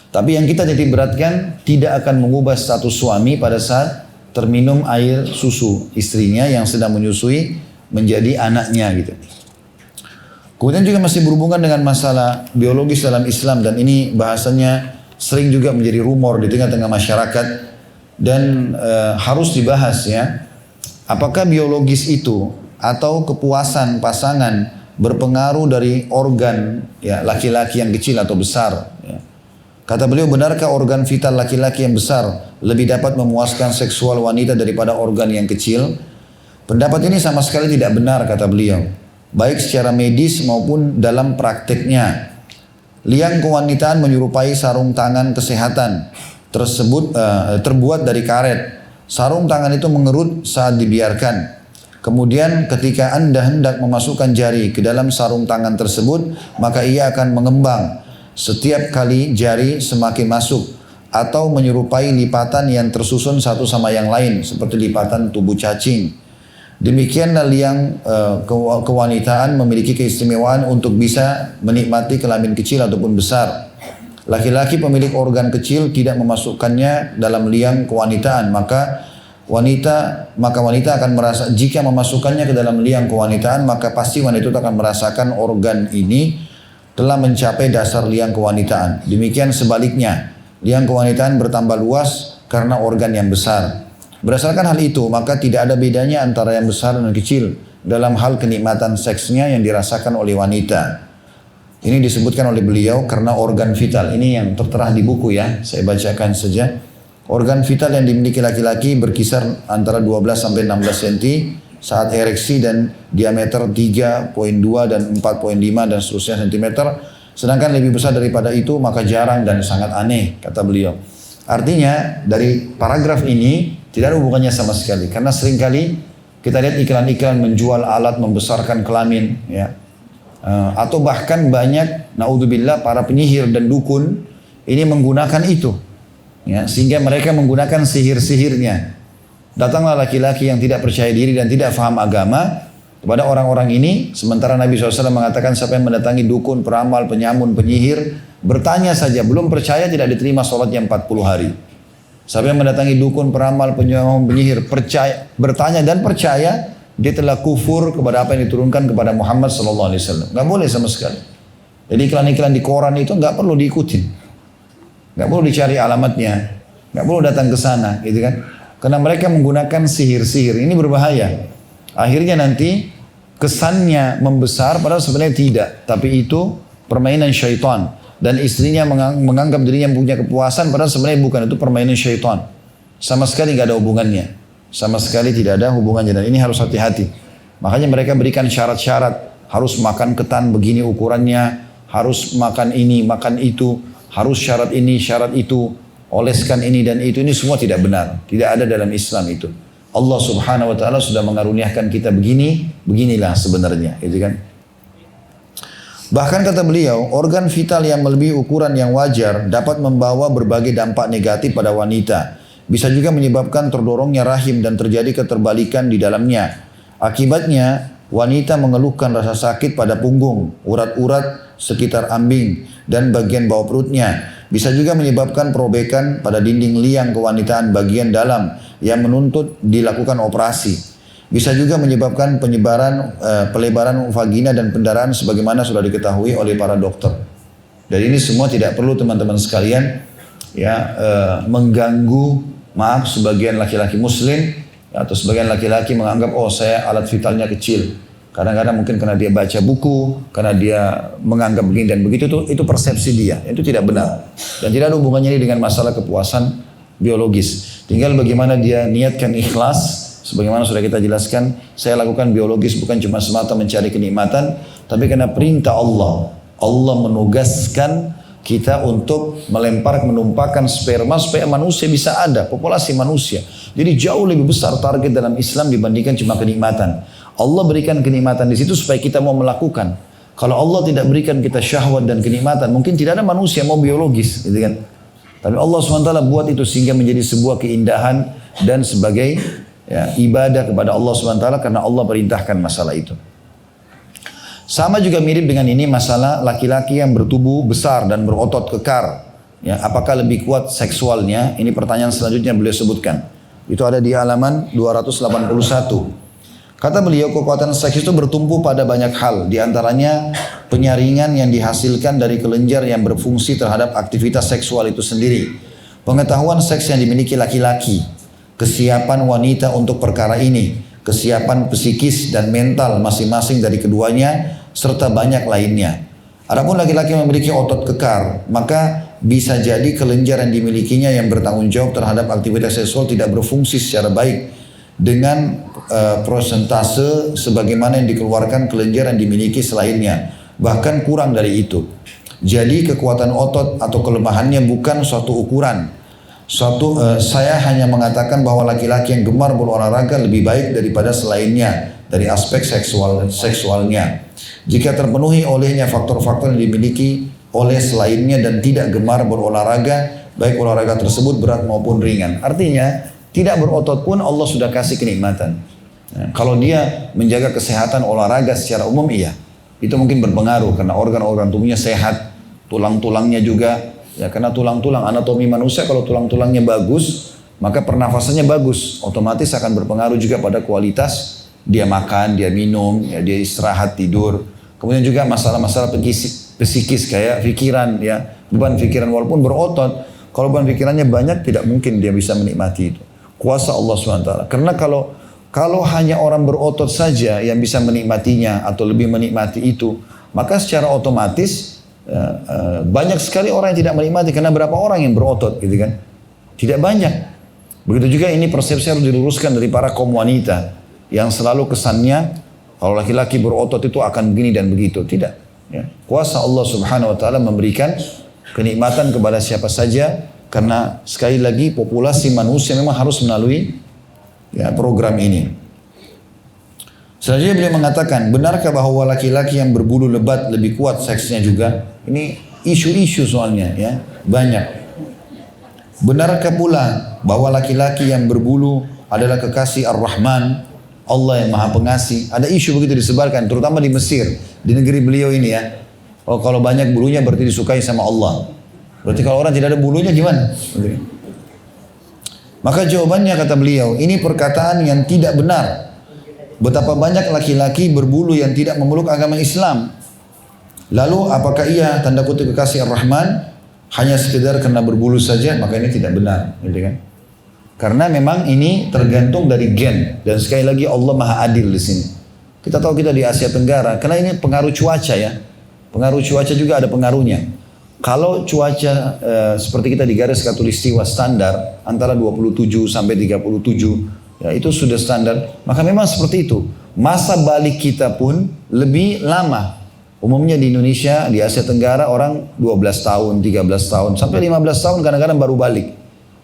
Tapi yang kita titik beratkan, tidak akan mengubah status suami pada saat terminum air susu istrinya yang sedang menyusui menjadi anaknya gitu. Kemudian juga masih berhubungan dengan masalah biologis dalam Islam, dan ini bahasanya sering juga menjadi rumor di tengah-tengah masyarakat dan harus dibahas ya. Apakah biologis itu atau kepuasan pasangan berpengaruh dari organ ya laki-laki yang kecil atau besar ya. Kata beliau, benarkah organ vital laki-laki yang besar lebih dapat memuaskan seksual wanita daripada organ yang kecil? Pendapat ini sama sekali tidak benar, kata beliau. Baik secara medis maupun dalam prakteknya. Liang kewanitaan menyerupai sarung tangan kesehatan tersebut terbuat dari karet. Sarung tangan itu mengerut saat dibiarkan. Kemudian ketika Anda hendak memasukkan jari ke dalam sarung tangan tersebut, maka ia akan mengembang. Setiap kali jari semakin masuk atau menyerupai lipatan yang tersusun satu sama yang lain seperti lipatan tubuh cacing. Demikianlah liang kewanitaan memiliki keistimewaan untuk bisa menikmati kelamin kecil ataupun besar. Laki-laki pemilik organ kecil tidak memasukkannya dalam liang kewanitaan, maka wanita akan merasa, jika memasukkannya ke dalam liang kewanitaan, maka pasti wanita itu akan merasakan organ ini telah mencapai dasar liang kewanitaan. Demikian sebaliknya, liang kewanitaan bertambah luas karena organ yang besar. Berdasarkan hal itu, maka tidak ada bedanya antara yang besar dan kecil dalam hal kenikmatan seksnya yang dirasakan oleh wanita. Ini disebutkan oleh beliau karena organ vital. Ini yang tertera di buku ya, saya bacakan saja. Organ vital yang dimiliki laki-laki berkisar antara 12 sampai 16 cm saat ereksi dan diameter 3,2 dan 4,5 dan seterusnya cm. Sedangkan lebih besar daripada itu maka jarang dan sangat aneh, kata beliau. Artinya dari paragraf ini tidak ada hubungannya sama sekali, karena seringkali kita lihat iklan-iklan menjual alat membesarkan kelamin, ya, atau bahkan banyak, naudzubillah, para penyihir dan dukun ini menggunakan itu, ya, sehingga mereka menggunakan sihir-sihirnya. Datanglah laki-laki yang tidak percaya diri dan tidak faham agama kepada orang-orang ini, sementara Nabi SAW mengatakan siapa yang mendatangi dukun, peramal, penyamun, penyihir, bertanya saja, belum percaya tidak diterima sholatnya 40 hari. Siapa yang mendatangi dukun, peramal, penyamun, penyihir, percaya, bertanya dan percaya, dia telah kufur kepada apa yang diturunkan kepada Muhammad SAW. Gak boleh sama sekali. Jadi iklan-iklan di koran itu gak perlu diikutin. Gak perlu dicari alamatnya. Gak perlu datang ke sana, gitu kan. Karena mereka menggunakan sihir-sihir. Ini berbahaya. Akhirnya nanti kesannya membesar padahal sebenarnya tidak. Tapi itu permainan syaitan. Dan istrinya menganggap dirinya punya kepuasan padahal sebenarnya bukan, itu permainan syaitan. Sama sekali gak ada hubungannya. Sama sekali tidak ada hubungannya, dan ini harus hati-hati. Makanya mereka berikan syarat-syarat. Harus makan ketan begini ukurannya. Harus makan ini, makan itu. Harus syarat ini, syarat itu. Oleskan ini dan itu. Ini semua tidak benar. Tidak ada dalam Islam itu. Allah Subhanahu wa ta'ala sudah mengaruniakan kita begini. Beginilah sebenarnya, gitu kan. Bahkan kata beliau, organ vital yang melebihi ukuran yang wajar dapat membawa berbagai dampak negatif pada wanita. Bisa juga menyebabkan terdorongnya rahim dan terjadi keterbalikan di dalamnya. Akibatnya, wanita mengeluhkan rasa sakit pada punggung, urat-urat sekitar ambing, dan bagian bawah perutnya. Bisa juga menyebabkan perobekan pada dinding liang kewanitaan bagian dalam yang menuntut dilakukan operasi. Bisa juga menyebabkan pelebaran vagina dan pendarahan sebagaimana sudah diketahui oleh para dokter. Dan ini semua tidak perlu teman-teman sekalian ya mengganggu, maaf, sebagian laki-laki muslim atau sebagian laki-laki menganggap oh saya alat vitalnya kecil. Kadang-kadang mungkin karena dia baca buku, karena dia menganggap begini dan begitu, itu persepsi dia. Itu tidak benar. Dan tidak ada hubungannya ini dengan masalah kepuasan biologis. Tinggal bagaimana dia niatkan ikhlas. Sebagaimana sudah kita jelaskan, saya lakukan biologis bukan cuma semata mencari kenikmatan, tapi karena perintah Allah. Allah menugaskan kita untuk menumpahkan sperma supaya manusia bisa ada, populasi manusia. Jadi jauh lebih besar target dalam Islam dibandingkan cuma kenikmatan. Allah berikan kenikmatan di situ supaya kita mau melakukan. Kalau Allah tidak berikan kita syahwat dan kenikmatan, mungkin tidak ada manusia mau biologis, gitu kan. Tapi Allah SWT buat itu sehingga menjadi sebuah keindahan dan sebagai ibadah kepada Allah SWT karena Allah perintahkan masalah itu. Sama juga mirip dengan ini masalah laki-laki yang bertubuh besar dan berotot kekar. Ya, apakah lebih kuat seksualnya? Ini pertanyaan selanjutnya beliau sebutkan. Itu ada di halaman 281. Kata beliau, kekuatan seks itu bertumpu pada banyak hal. Di antaranya penyaringan yang dihasilkan dari kelenjar yang berfungsi terhadap aktivitas seksual itu sendiri. Pengetahuan seks yang dimiliki laki-laki. Kesiapan wanita untuk perkara ini. Kesiapan psikis dan mental masing-masing dari keduanya. Serta banyak lainnya. Adapun laki-laki memiliki otot kekar, maka bisa jadi kelenjar yang dimilikinya yang bertanggung jawab terhadap aktivitas seksual tidak berfungsi secara baik dengan prosentase sebagaimana yang dikeluarkan kelenjar yang dimiliki selainnya, bahkan kurang dari itu. Jadi kekuatan otot atau kelemahannya bukan suatu ukuran. Saya hanya mengatakan bahwa laki-laki yang gemar berolahraga lebih baik daripada selainnya dari aspek seksualnya. Jika terpenuhi olehnya faktor-faktor yang dimiliki oleh selainnya dan tidak gemar berolahraga, baik olahraga tersebut berat maupun ringan. Artinya, tidak berotot pun Allah sudah kasih kenikmatan. Nah, kalau dia menjaga kesehatan olahraga secara umum, iya. Itu mungkin berpengaruh karena organ-organ tubuhnya sehat, tulang-tulangnya juga. Ya, karena tulang-tulang anatomi manusia kalau tulang-tulangnya bagus, maka pernafasannya bagus. Otomatis akan berpengaruh juga pada kualitas dia makan, dia minum, ya, dia istirahat, tidur. Kemudian juga masalah-masalah psikis kayak pikiran, ya, beban pikiran walaupun berotot, kalau beban pikirannya banyak tidak mungkin dia bisa menikmati itu. Kuasa Allah SWT. Karena kalau hanya orang berotot saja yang bisa menikmatinya atau lebih menikmati itu, maka secara otomatis banyak sekali orang yang tidak menikmati. Karena berapa orang yang berotot, gitu kan? Tidak banyak. Begitu juga ini persepsi harus diluruskan dari para kaum wanita yang selalu kesannya kalau laki-laki berotot itu akan begini dan begitu. Tidak. Ya. Kuasa Allah Subhanahu Wa Taala memberikan kenikmatan kepada siapa saja. Karena sekali lagi populasi manusia memang harus melalui program ini. Selanjutnya beliau mengatakan, benarkah bahwa laki-laki yang berbulu lebat lebih kuat seksnya juga? Ini isu-isu soalnya, ya, banyak. Benarkah pula bahwa laki-laki yang berbulu adalah kekasih Ar-Rahman, Allah yang Maha Pengasih? Ada isu begitu disebarkan, terutama di Mesir, di negeri beliau ini, ya. Oh, kalau banyak bulunya berarti disukai sama Allah. Berarti kalau orang tidak ada bulunya gimana? Maka jawabannya kata beliau, ini perkataan yang tidak benar. Betapa banyak laki-laki berbulu yang tidak memeluk agama Islam. Lalu apakah ia tanda kutip kekasih Ar-Rahman hanya sekedar karena berbulu saja? Maka ini tidak benar, gitu kan? Karena memang ini tergantung dari gen, dan sekali lagi Allah Maha Adil di sini. Kita tahu kita di Asia Tenggara, karena ini pengaruh cuaca, ya. Pengaruh cuaca juga ada pengaruhnya. Kalau cuaca seperti kita di garis khatulistiwa standar antara 27 sampai 37, ya itu sudah standar, maka memang seperti itu. Masa balik kita pun lebih lama. Umumnya di Indonesia, di Asia Tenggara orang 12 tahun, 13 tahun, sampai 15 tahun kadang-kadang baru balik.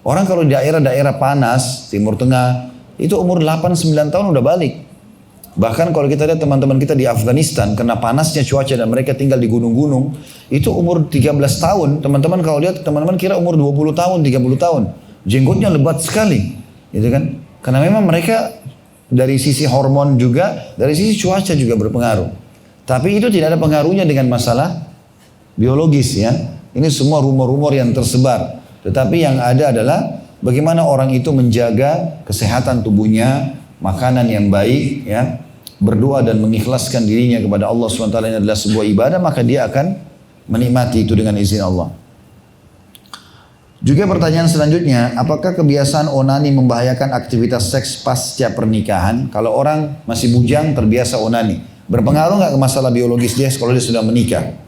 Orang kalau di daerah-daerah panas, Timur Tengah, itu umur 8-9 tahun udah balik. Bahkan kalau kita lihat teman-teman kita di Afghanistan, karena panasnya cuaca dan mereka tinggal di gunung-gunung, itu umur 13 tahun, teman-teman kalau lihat, teman-teman kira umur 20 tahun, 30 tahun. Jenggotnya lebat sekali, gitu kan? Karena memang mereka dari sisi hormon juga, dari sisi cuaca juga berpengaruh. Tapi itu tidak ada pengaruhnya dengan masalah biologis, ya. Ini semua rumor-rumor yang tersebar. Tetapi yang ada adalah bagaimana orang itu menjaga kesehatan tubuhnya, makanan yang baik, ya, berdoa dan mengikhlaskan dirinya kepada Allah SWT ini adalah sebuah ibadah, maka dia akan menikmati itu dengan izin Allah. Juga pertanyaan selanjutnya, apakah kebiasaan onani membahayakan aktivitas seks pasca pernikahan? Kalau orang masih bujang terbiasa onani, berpengaruh nggak ke masalah biologis dia kalau dia sudah menikah?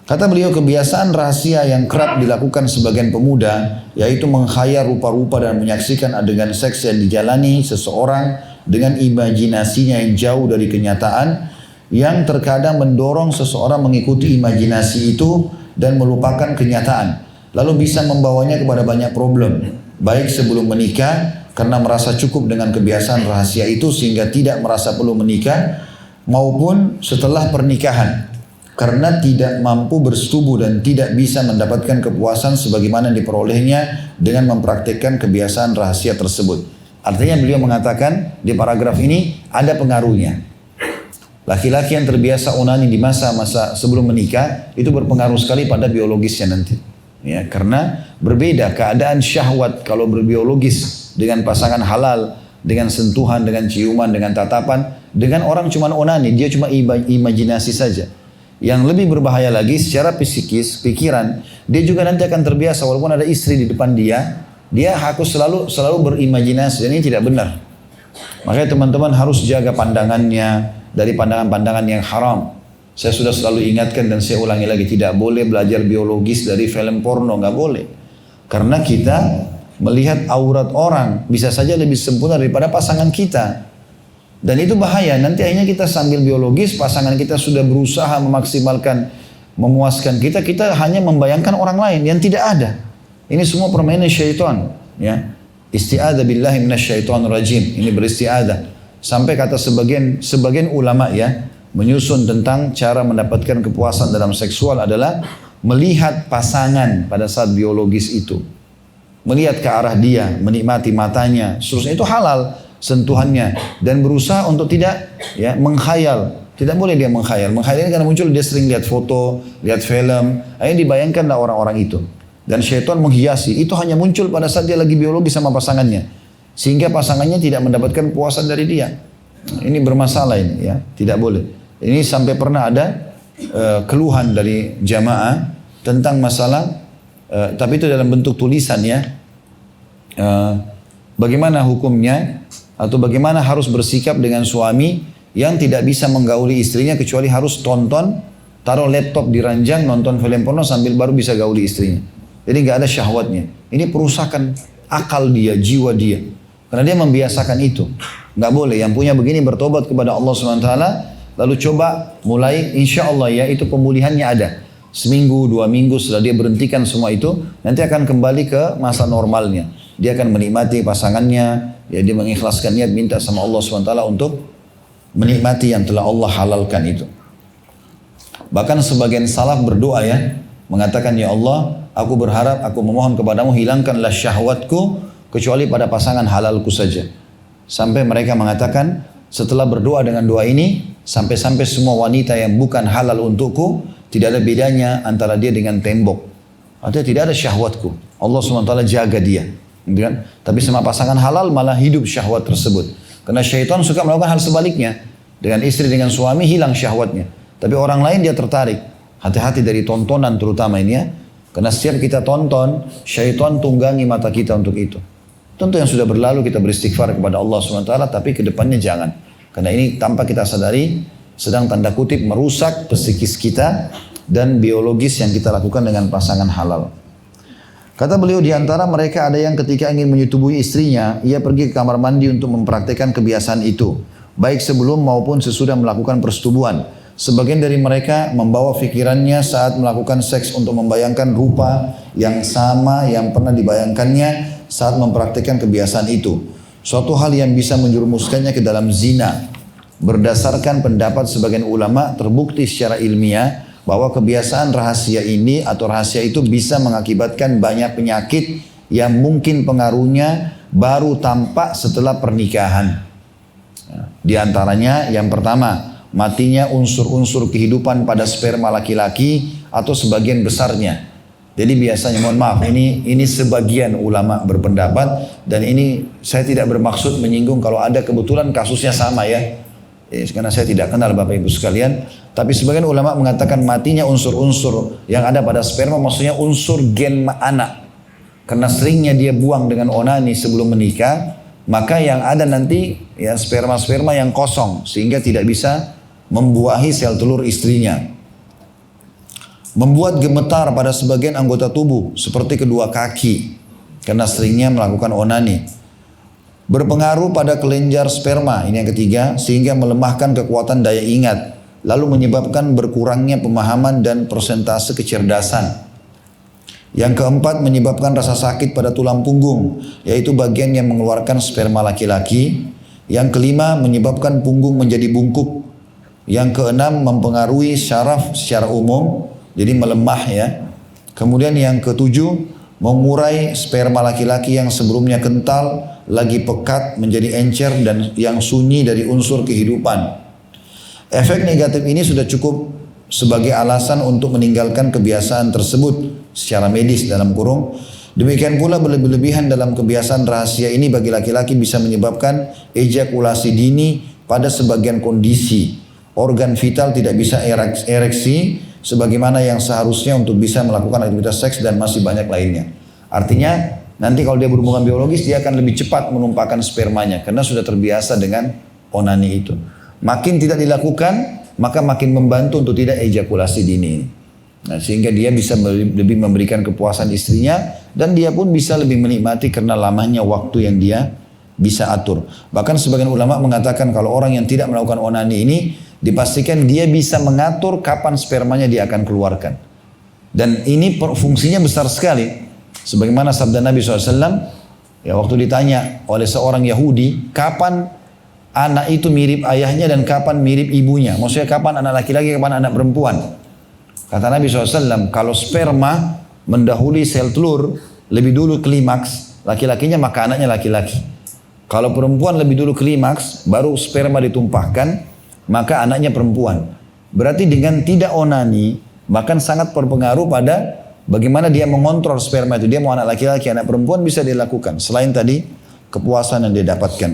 Kata beliau, kebiasaan rahasia yang kerap dilakukan sebagian pemuda, yaitu menghayal rupa-rupa dan menyaksikan adegan seks yang dijalani seseorang dengan imajinasinya yang jauh dari kenyataan, yang terkadang mendorong seseorang mengikuti imajinasi itu dan melupakan kenyataan. Lalu bisa membawanya kepada banyak problem. Baik sebelum menikah karena merasa cukup dengan kebiasaan rahasia itu sehingga tidak merasa perlu menikah, maupun setelah pernikahan karena tidak mampu bersetubuh dan tidak bisa mendapatkan kepuasan sebagaimana diperolehnya dengan mempraktikkan kebiasaan rahasia tersebut. Artinya beliau mengatakan di paragraf ini ada pengaruhnya. Laki-laki yang terbiasa onani di masa-masa sebelum menikah itu berpengaruh sekali pada biologisnya nanti. Ya, karena berbeda keadaan syahwat kalau berbiologis dengan pasangan halal, dengan sentuhan, dengan ciuman, dengan tatapan, dengan orang cuma onani, dia cuma imajinasi saja. Yang lebih berbahaya lagi secara psikis, pikiran, dia juga nanti akan terbiasa walaupun ada istri di depan dia harus selalu berimajinasi dan ini tidak benar. Makanya teman-teman harus jaga pandangannya dari pandangan-pandangan yang haram. Saya sudah selalu ingatkan dan saya ulangi lagi, tidak boleh belajar biologis dari film porno, nggak boleh. Karena kita melihat aurat orang bisa saja lebih sempurna daripada pasangan kita. Dan itu bahaya, nanti akhirnya kita sambil biologis, pasangan kita sudah berusaha memaksimalkan, memuaskan kita, kita hanya membayangkan orang lain yang tidak ada. Ini semua permainan syaitan. Ya. Isti'adha billahi minasyaitonir rajim. Ini beristi'adha. Sampai kata sebagian ulama ya, menyusun tentang cara mendapatkan kepuasan dalam seksual adalah melihat pasangan pada saat biologis itu. Melihat ke arah dia, menikmati matanya, seterusnya itu halal sentuhannya. Dan berusaha untuk tidak ya menghayal. Tidak boleh dia menghayal. Menghayal ini karena muncul dia sering lihat foto, lihat film. Akhirnya dibayangkanlah orang-orang itu. Dan syaitan menghiasi. Itu hanya muncul pada saat dia lagi biologis sama pasangannya. Sehingga pasangannya tidak mendapatkan puasan dari dia. Ini bermasalah ini ya. Tidak boleh. Ini sampai pernah ada keluhan dari jamaah tentang masalah, tapi itu dalam bentuk tulisan ya. Bagaimana hukumnya atau bagaimana harus bersikap dengan suami yang tidak bisa menggauli istrinya kecuali harus tonton, taruh laptop di ranjang, nonton film porno sambil baru bisa gauli istrinya. Jadi nggak ada syahwatnya. Ini perusakan akal dia, jiwa dia. Karena dia membiasakan itu. Nggak boleh. Yang punya begini bertobat kepada Allah SWT. Lalu coba mulai, insya Allah ya, itu pemulihannya ada. Seminggu, 2 minggu setelah dia berhentikan semua itu, nanti akan kembali ke masa normalnya. Dia akan menikmati pasangannya, ya, dia mengikhlaskan niat minta sama Allah SWT untuk menikmati yang telah Allah halalkan itu. Bahkan sebagian salaf berdoa ya, mengatakan ya Allah, aku berharap, aku memohon kepadamu hilangkanlah syahwatku kecuali pada pasangan halalku saja. Sampai mereka mengatakan setelah berdoa dengan doa ini, sampai-sampai semua wanita yang bukan halal untukku, tidak ada bedanya antara dia dengan tembok. Artinya tidak ada syahwatku. Allah SWT jaga dia. Gitu kan? Tapi sama pasangan halal malah hidup syahwat tersebut. Karena syaitan suka melakukan hal sebaliknya. Dengan istri, dengan suami hilang syahwatnya. Tapi orang lain dia tertarik. Hati-hati dari tontonan terutama ini ya. Karena setiap kita tonton, syaitan tunggangi mata kita untuk itu. Tentu yang sudah berlalu kita beristighfar kepada Allah SWT, tapi ke depannya jangan. Karena ini tanpa kita sadari, sedang tanda kutip merusak psikis kita dan biologis yang kita lakukan dengan pasangan halal. Kata beliau, di antara mereka ada yang ketika ingin menyetubuhi istrinya, ia pergi ke kamar mandi untuk mempraktikkan kebiasaan itu, baik sebelum maupun sesudah melakukan persetubuhan. Sebagian dari mereka membawa pikirannya saat melakukan seks untuk membayangkan rupa yang sama yang pernah dibayangkannya saat mempraktikkan kebiasaan itu. Suatu hal yang bisa menjerumuskannya ke dalam zina. Berdasarkan pendapat sebagian ulama, terbukti secara ilmiah bahwa kebiasaan rahasia ini atau rahasia itu bisa mengakibatkan banyak penyakit yang mungkin pengaruhnya baru tampak setelah pernikahan. Di antaranya yang pertama, matinya unsur-unsur kehidupan pada sperma laki-laki atau sebagian besarnya. Jadi biasanya, mohon maaf, ini sebagian ulama berpendapat dan ini saya tidak bermaksud menyinggung kalau ada kebetulan kasusnya sama ya. Karena saya tidak kenal Bapak Ibu sekalian, tapi sebagian ulama mengatakan matinya unsur-unsur yang ada pada sperma, maksudnya unsur gen anak. Karena seringnya dia buang dengan onani sebelum menikah, maka yang ada nanti ya sperma-sperma yang kosong sehingga tidak bisa membuahi sel telur istrinya. Membuat gemetar pada sebagian anggota tubuh seperti kedua kaki karena seringnya melakukan onani. Berpengaruh pada kelenjar sperma, ini yang ketiga, sehingga melemahkan kekuatan daya ingat. lalu menyebabkan berkurangnya pemahaman dan persentase kecerdasan. Yang keempat, menyebabkan rasa sakit pada tulang punggung, yaitu bagian yang mengeluarkan sperma laki-laki. Yang kelima, menyebabkan punggung menjadi bungkuk. Yang keenam, mempengaruhi syaraf secara umum, jadi melemah ya. Kemudian yang ketujuh, mengurai sperma laki-laki yang sebelumnya kental, lagi pekat menjadi encer dan yang sunyi dari unsur kehidupan. Efek negatif ini sudah cukup sebagai alasan untuk meninggalkan kebiasaan tersebut secara medis dalam kurung. Demikian pula berlebihan dalam kebiasaan rahasia ini bagi laki-laki bisa menyebabkan ejakulasi dini pada sebagian kondisi. Organ vital tidak bisa ereksi sebagaimana yang seharusnya untuk bisa melakukan aktivitas seks dan masih banyak lainnya. Artinya nanti kalau dia berhubungan biologis dia akan lebih cepat menumpahkan spermanya karena sudah terbiasa dengan onani itu. Makin tidak dilakukan maka makin membantu untuk tidak ejakulasi dini. Nah, sehingga dia bisa lebih memberikan kepuasan istrinya dan dia pun bisa lebih menikmati karena lamanya waktu yang dia bisa atur. Bahkan sebagian ulama mengatakan kalau orang yang tidak melakukan onani ini dipastikan dia bisa mengatur kapan spermanya dia akan keluarkan. Dan ini fungsinya besar sekali. Sebagaimana sabda Nabi SAW, ya waktu ditanya oleh seorang Yahudi, kapan anak itu mirip ayahnya dan kapan mirip ibunya. Maksudnya kapan anak laki-laki, kapan anak perempuan. Kata Nabi SAW, kalau sperma mendahului sel telur, lebih dulu klimaks, laki-lakinya maka anaknya laki-laki. Kalau perempuan lebih dulu klimaks, baru sperma ditumpahkan, maka anaknya perempuan. Berarti dengan tidak onani, bahkan sangat berpengaruh pada bagaimana dia mengontrol sperma itu. Dia mau anak laki-laki, anak perempuan bisa dilakukan. Selain tadi, kepuasan yang dia dapatkan.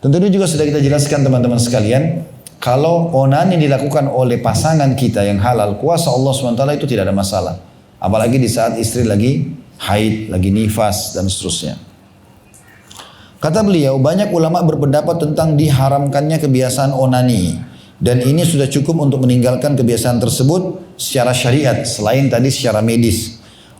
Tentunya juga sudah kita jelaskan teman-teman sekalian, kalau onani dilakukan oleh pasangan kita yang halal, kuasa Allah SWT itu tidak ada masalah. Apalagi di saat istri lagi haid, lagi nifas, dan seterusnya. Kata beliau, banyak ulama berpendapat tentang diharamkannya kebiasaan onani. Dan ini sudah cukup untuk meninggalkan kebiasaan tersebut secara syariat, selain tadi secara medis.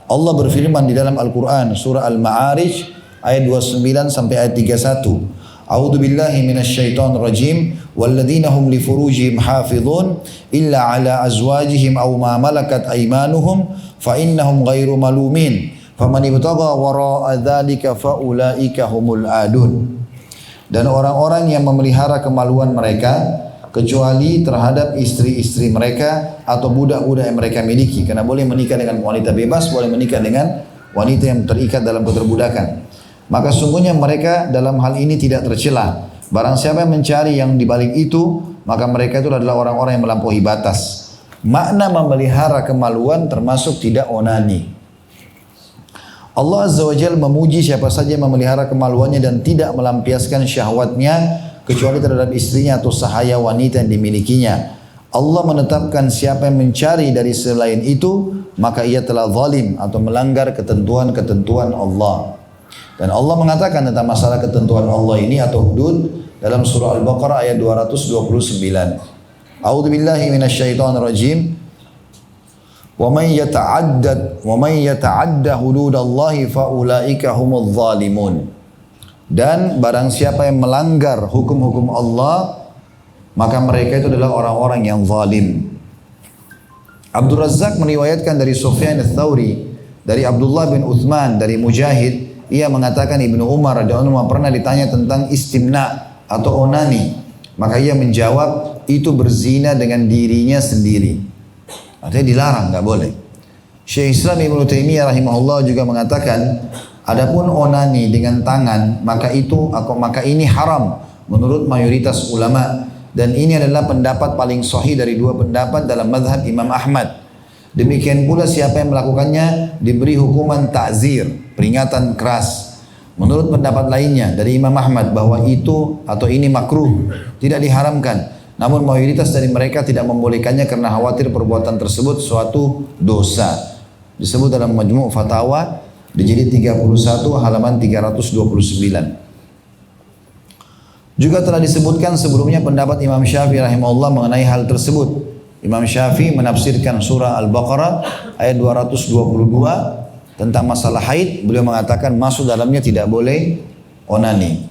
Allah berfirman di dalam Al-Quran, surah Al-Ma'arij, ayat 29 sampai ayat 31. A'udzu billahi minasyaitonir rajim walladzina hum li furujihim hafizun illa ala azwajihim aw ma malakat aymanuhum fa innahum ghairu malumin faman ibtagha wara'a dzalika fa ulaika humul adun. Dan orang-orang yang memelihara kemaluan mereka kecuali terhadap istri-istri mereka atau budak-budak yang mereka miliki, karena boleh menikah dengan wanita bebas, boleh menikah dengan wanita yang terikat dalam keterbudakan. Maka sungguhnya mereka dalam hal ini tidak tercela. Barang siapa yang mencari yang dibalik itu, maka mereka itu adalah orang-orang yang melampaui batas. Makna memelihara kemaluan termasuk tidak onani. Allah Azza wa Jalla memuji siapa saja yang memelihara kemaluannya dan tidak melampiaskan syahwatnya kecuali terhadap istrinya atau sahaya wanita yang dimilikinya. Allah menetapkan siapa yang mencari dari selain itu, maka ia telah zalim atau melanggar ketentuan-ketentuan Allah. Dan Allah mengatakan tentang masalah ketentuan Allah ini atau hudud dalam surah Al-Baqarah ayat 229. A'udzu billahi minasyaitonir rajim. Wa man yata'adda hududallahi fa ulaika humudz zalimun. Dan barang siapa yang melanggar hukum-hukum Allah, maka mereka itu adalah orang-orang yang zalim. Abdul Razzaq meriwayatkan dari Sufyan ats-Tsauri, dari Abdullah bin Uthman, dari Mujahid, ia mengatakan Ibnu Umar radhiyallahu anhu pernah ditanya tentang istimna atau onani, maka ia menjawab itu berzina dengan dirinya sendiri. Artinya dilarang, nggak boleh. Syekh Islam Ibnu Taimiyah rahimahullah juga mengatakan, adapun onani dengan tangan maka ini haram menurut mayoritas ulama, dan ini adalah pendapat paling sahih dari dua pendapat dalam mazhab Imam Ahmad. Demikian pula siapa yang melakukannya diberi hukuman ta'zir, peringatan keras. Menurut pendapat lainnya dari Imam Ahmad bahwa itu atau ini makruh, tidak diharamkan. Namun mayoritas dari mereka tidak membolehkannya karena khawatir perbuatan tersebut suatu dosa. Disebut dalam Majmu' Fatawa di jilid 31 halaman 329. Juga telah disebutkan sebelumnya pendapat Imam Syafi'i rahimahullah mengenai hal tersebut. Imam Syafi'i menafsirkan surah Al-Baqarah ayat 222 tentang masalah haid. Beliau mengatakan masuk dalamnya tidak boleh onani.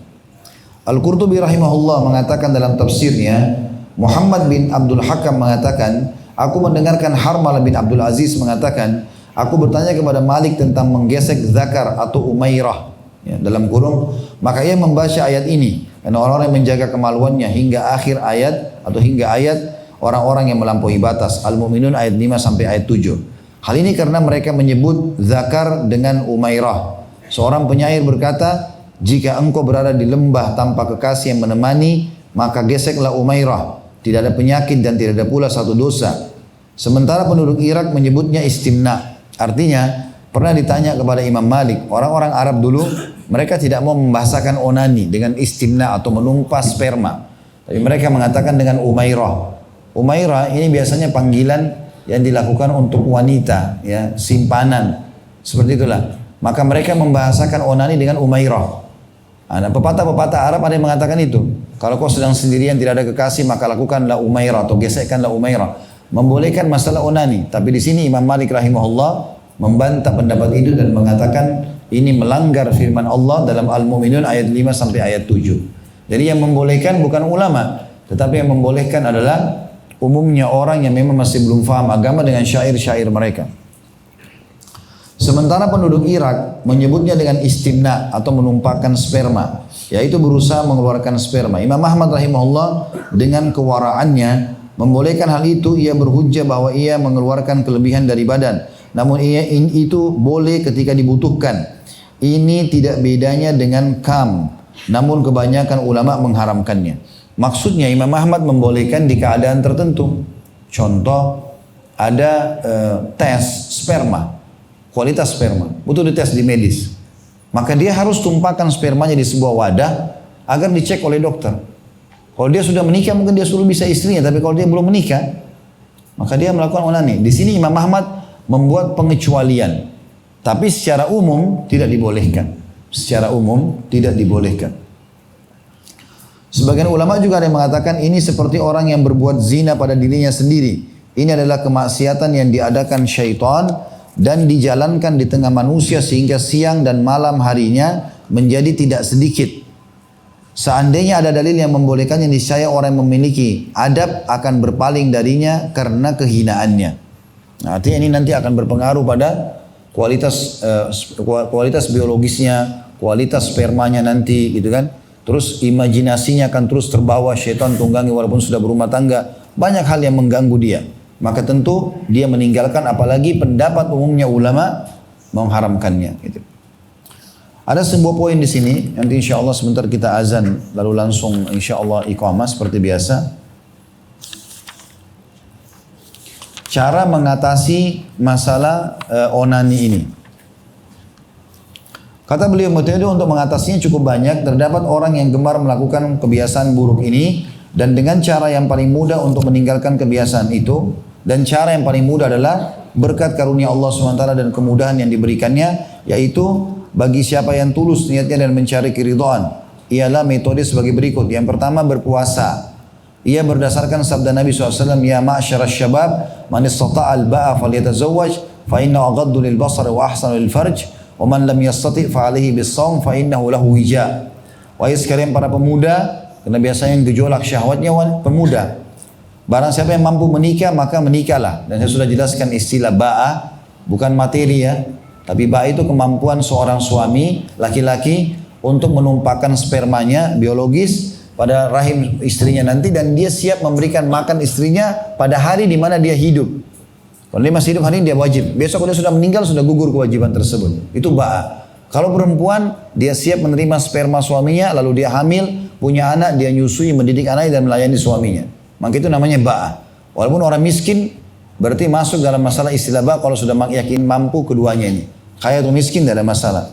Al-Qurtubi rahimahullah mengatakan dalam tafsirnya, Muhammad bin Abdul Hakam mengatakan, aku mendengarkan Harmalah bin Abdul Aziz mengatakan, aku bertanya kepada Malik tentang menggesek zakar atau umairah, ya, dalam kurung, maka ia membaca ayat ini, karena orang-orang yang menjaga kemaluannya hingga akhir ayat atau hingga ayat orang-orang yang melampaui batas. Al-Mu'minun ayat 5 sampai ayat 7. Hal ini karena mereka menyebut zakar dengan umairah. Seorang penyair berkata, jika engkau berada di lembah tanpa kekasih yang menemani, maka geseklah umairah. Tidak ada penyakit dan tidak ada pula satu dosa. Sementara penduduk Irak menyebutnya istimna. Artinya, pernah ditanya kepada Imam Malik, orang-orang Arab dulu, mereka tidak mau membahasakan onani dengan istimna atau menumpah sperma. Tapi mereka mengatakan dengan umairah. Umairah ini biasanya panggilan yang dilakukan untuk wanita, ya, simpanan. Seperti itulah. Maka mereka membahasakan onani dengan umairah. Nah, pepatah-pepatah Arab ada yang mengatakan itu. Kalau kau sedang sendirian tidak ada kekasih, maka lakukanlah umairah atau gesekkanlah umairah. Membolehkan masalah onani. Tapi di sini Imam Malik rahimahullah membantah pendapat itu dan mengatakan ini melanggar firman Allah dalam Al-Mu'minun ayat 5 sampai ayat 7. Jadi yang membolehkan bukan ulama, tetapi yang membolehkan adalah umumnya orang yang memang masih belum faham agama dengan syair-syair mereka. Sementara penduduk Irak menyebutnya dengan istimna atau menumpahkan sperma, yaitu berusaha mengeluarkan sperma. Imam Ahmad rahimahullah dengan kewaraannya membolehkan hal itu. Ia berhujjah bahwa ia mengeluarkan kelebihan dari badan, namun itu boleh ketika dibutuhkan. Ini tidak bedanya dengan kam, namun kebanyakan ulama mengharamkannya. Maksudnya Imam Ahmad membolehkan di keadaan tertentu. Contoh, ada tes sperma, kualitas sperma, butuh dites di medis. Maka dia harus tumpahkan spermanya di sebuah wadah agar dicek oleh dokter. Kalau dia sudah menikah mungkin dia suruh bisa istrinya, tapi kalau dia belum menikah, maka dia melakukan onani. Di sini Imam Ahmad membuat pengecualian, tapi secara umum tidak dibolehkan. Secara umum tidak dibolehkan. Sebagian ulama juga ada yang mengatakan ini seperti orang yang berbuat zina pada dirinya sendiri. Ini adalah kemaksiatan yang diadakan syaitan dan dijalankan di tengah manusia sehingga siang dan malam harinya menjadi tidak sedikit. Seandainya ada dalil yang membolehkannya, niscaya orang yang memiliki adab akan berpaling darinya karena kehinaannya. Nah, artinya ini nanti akan berpengaruh pada kualitas biologisnya, kualitas spermanya nanti, gitu kan. Terus imajinasinya akan terus terbawa, syaitan tunggangi walaupun sudah berumah tangga. Banyak hal yang mengganggu dia. Maka tentu dia meninggalkan, apalagi pendapat umumnya ulama mengharamkannya. Gitu. Ada sebuah poin di sini, nanti insya Allah sebentar kita azan, lalu langsung insya Allah iqamah seperti biasa. Cara mengatasi masalah onani ini. Kata beliau, metode untuk mengatasinya cukup banyak. Terdapat orang yang gemar melakukan kebiasaan buruk ini, dan dengan cara yang paling mudah untuk meninggalkan kebiasaan itu, dan cara yang paling mudah adalah berkat karunia Allah SWT dan kemudahan yang diberikannya, yaitu bagi siapa yang tulus niatnya dan mencari keridhaan, ialah metode sebagai berikut. Yang pertama, berpuasa. Ia berdasarkan sabda Nabi SAW, ya ma'asyara syabab, man istata'al ba'a falyatazawwaj, fa inna aghaddu lil basar wa ahsanu lil farj, wa man lam yastati' fa alaihi bis-shaum fa innahu lahu wija. Wahai sekalian para pemuda, karena biasanya yang gejolak syahwatnya pemuda. Barang siapa yang mampu menikah, maka menikahlah. Dan saya sudah jelaskan istilah ba'a, bukan materi ya. Tapi ba'a itu kemampuan seorang suami, laki-laki, untuk menumpahkan spermanya biologis pada rahim istrinya nanti, dan dia siap memberikan makan istrinya pada hari di mana dia hidup. Kalau dia masih hidup hari ini dia wajib. Besok kalau dia sudah meninggal sudah gugur kewajiban tersebut. Itu ba'a. Kalau perempuan, dia siap menerima sperma suaminya, lalu dia hamil, punya anak, dia nyusui, mendidik anaknya dan melayani suaminya. Maka itu namanya ba'a. Walaupun orang miskin, berarti masuk dalam masalah istilah ba'a kalau sudah yakin mampu keduanya ini. Kaya atau miskin tidak ada masalah.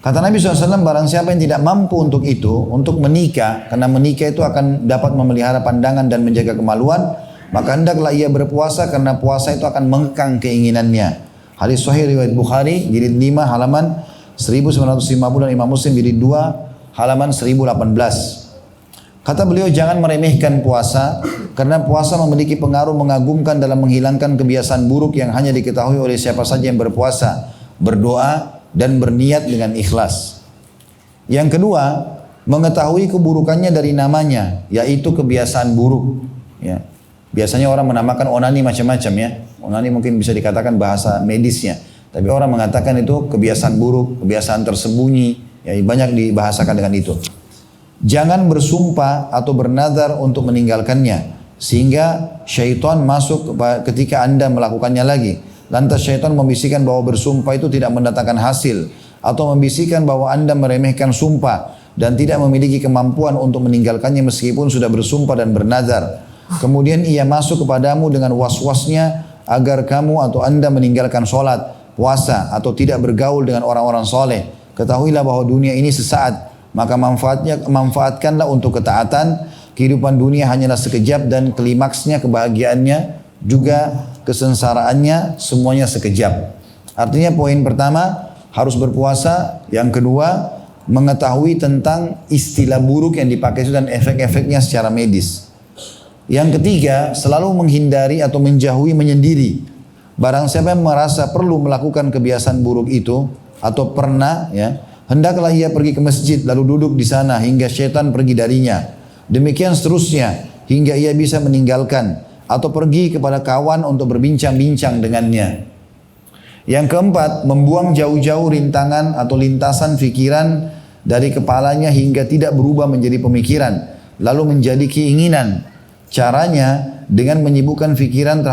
Kata Nabi SAW, barang siapa yang tidak mampu untuk itu, untuk menikah, karena menikah itu akan dapat memelihara pandangan dan menjaga kemaluan, maka hendaklah ia berpuasa, karena puasa itu akan mengekang keinginannya. Hadis sahih riwayat Bukhari, jilid 5 halaman 1950, dan Imam Muslim jilid 2 halaman 1018. Kata beliau, jangan meremehkan puasa, karena puasa memiliki pengaruh mengagumkan dalam menghilangkan kebiasaan buruk yang hanya diketahui oleh siapa saja yang berpuasa, berdoa, dan berniat dengan ikhlas. Yang kedua, Mengetahui keburukannya dari namanya, yaitu kebiasaan buruk. Ya. Biasanya orang menamakan onani macam-macam ya. Onani mungkin bisa dikatakan bahasa medisnya. Tapi orang mengatakan itu kebiasaan buruk, kebiasaan tersembunyi. Ya, banyak dibahasakan dengan itu. Jangan bersumpah atau bernazar untuk meninggalkannya. Sehingga syaitan masuk ketika Anda melakukannya lagi. Lantas syaitan membisikkan bahwa bersumpah itu tidak mendatangkan hasil. Atau membisikkan bahwa Anda meremehkan sumpah. Dan tidak memiliki kemampuan untuk meninggalkannya meskipun sudah bersumpah dan bernazar. Kemudian ia masuk kepadamu dengan was-wasnya agar kamu atau Anda meninggalkan sholat, puasa atau tidak bergaul dengan orang-orang soleh. Ketahuilah bahwa dunia ini sesaat, maka manfaatkanlah untuk ketaatan. Kehidupan dunia hanyalah sekejap dan klimaksnya kebahagiaannya juga kesengsaraannya semuanya sekejap. Artinya poin pertama harus berpuasa, yang kedua mengetahui tentang istilah buruk yang dipakai itu dan efek-efeknya secara medis. Yang ketiga, selalu menghindari atau menjauhi menyendiri. Barang siapa yang merasa perlu melakukan kebiasaan buruk itu atau pernah, ya, hendaklah ia pergi ke masjid lalu duduk di sana hingga syaitan pergi darinya. Demikian seterusnya hingga ia bisa meninggalkan atau pergi kepada kawan untuk berbincang-bincang dengannya. Yang keempat, membuang jauh-jauh rintangan atau lintasan pikiran dari kepalanya hingga tidak berubah menjadi pemikiran, lalu menjadi keinginan. Caranya dengan menyibukkan pikiran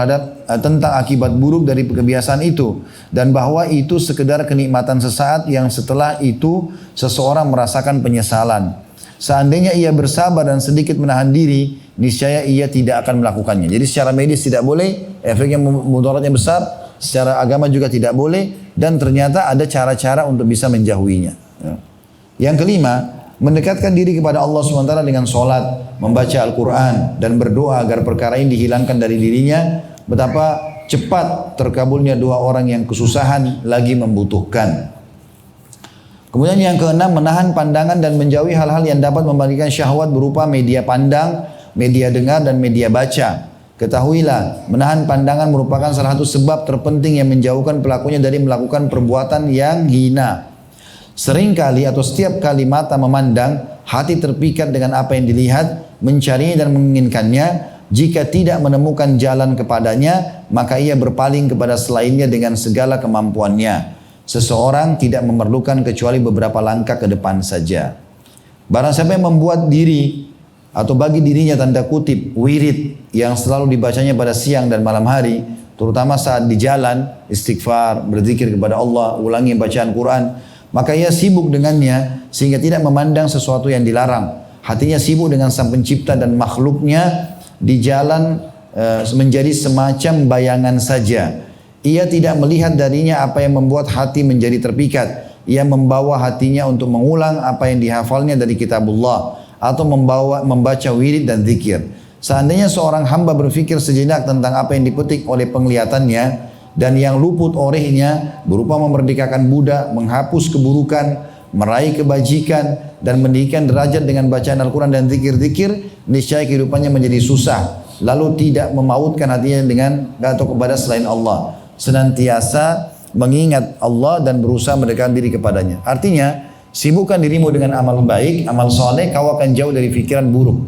tentang akibat buruk dari kebiasaan itu dan bahwa itu sekedar kenikmatan sesaat yang setelah itu seseorang merasakan penyesalan. Seandainya ia bersabar dan sedikit menahan diri, niscaya ia tidak akan melakukannya. Jadi secara medis tidak boleh, efeknya mudaratnya besar, secara agama juga tidak boleh, dan ternyata ada cara-cara untuk bisa menjauhinya. Yang kelima, mendekatkan diri kepada Allah SWT dengan sholat, membaca Al-Quran, dan berdoa agar perkara ini dihilangkan dari dirinya. Betapa cepat terkabulnya doa orang yang kesusahan lagi membutuhkan. Kemudian yang keenam, menahan pandangan dan menjauhi hal-hal yang dapat membangkitkan syahwat berupa media pandang, media dengar, dan media baca. Ketahuilah, menahan pandangan merupakan salah satu sebab terpenting yang menjauhkan pelakunya dari melakukan perbuatan yang hina. Seringkali atau setiap kali mata memandang, hati terpikat dengan apa yang dilihat, mencarinya dan menginginkannya. Jika tidak menemukan jalan kepadanya, maka ia berpaling kepada selainnya dengan segala kemampuannya. Seseorang tidak memerlukan kecuali beberapa langkah ke depan saja. Barang siapa yang membuat diri atau bagi dirinya tanda kutip wirid yang selalu dibacanya pada siang dan malam hari, terutama saat di jalan, istighfar, berzikir kepada Allah, ulangi bacaan Quran, maka ia sibuk dengannya sehingga tidak memandang sesuatu yang dilarang. Hatinya sibuk dengan Sang Pencipta dan makhluknya, di jalan menjadi semacam bayangan saja. Ia tidak melihat darinya apa yang membuat hati menjadi terpikat. Ia membawa hatinya untuk mengulang apa yang dihafalnya dari kitabullah atau membaca wirid dan zikir. Seandainya seorang hamba berfikir sejenak tentang apa yang dipetik oleh penglihatannya dan yang luput olehnya berupa memerdekakan budak, menghapus keburukan, meraih kebajikan dan meninggikan derajat dengan bacaan Al-Quran dan zikir-zikir, niscaya kehidupannya menjadi susah, lalu tidak memautkan hatinya dengan atau kepada selain Allah. Senantiasa mengingat Allah dan berusaha mendekatkan diri kepadanya. Artinya, sibukkan dirimu dengan amal baik, amal soleh, kau akan jauh dari pikiran buruk.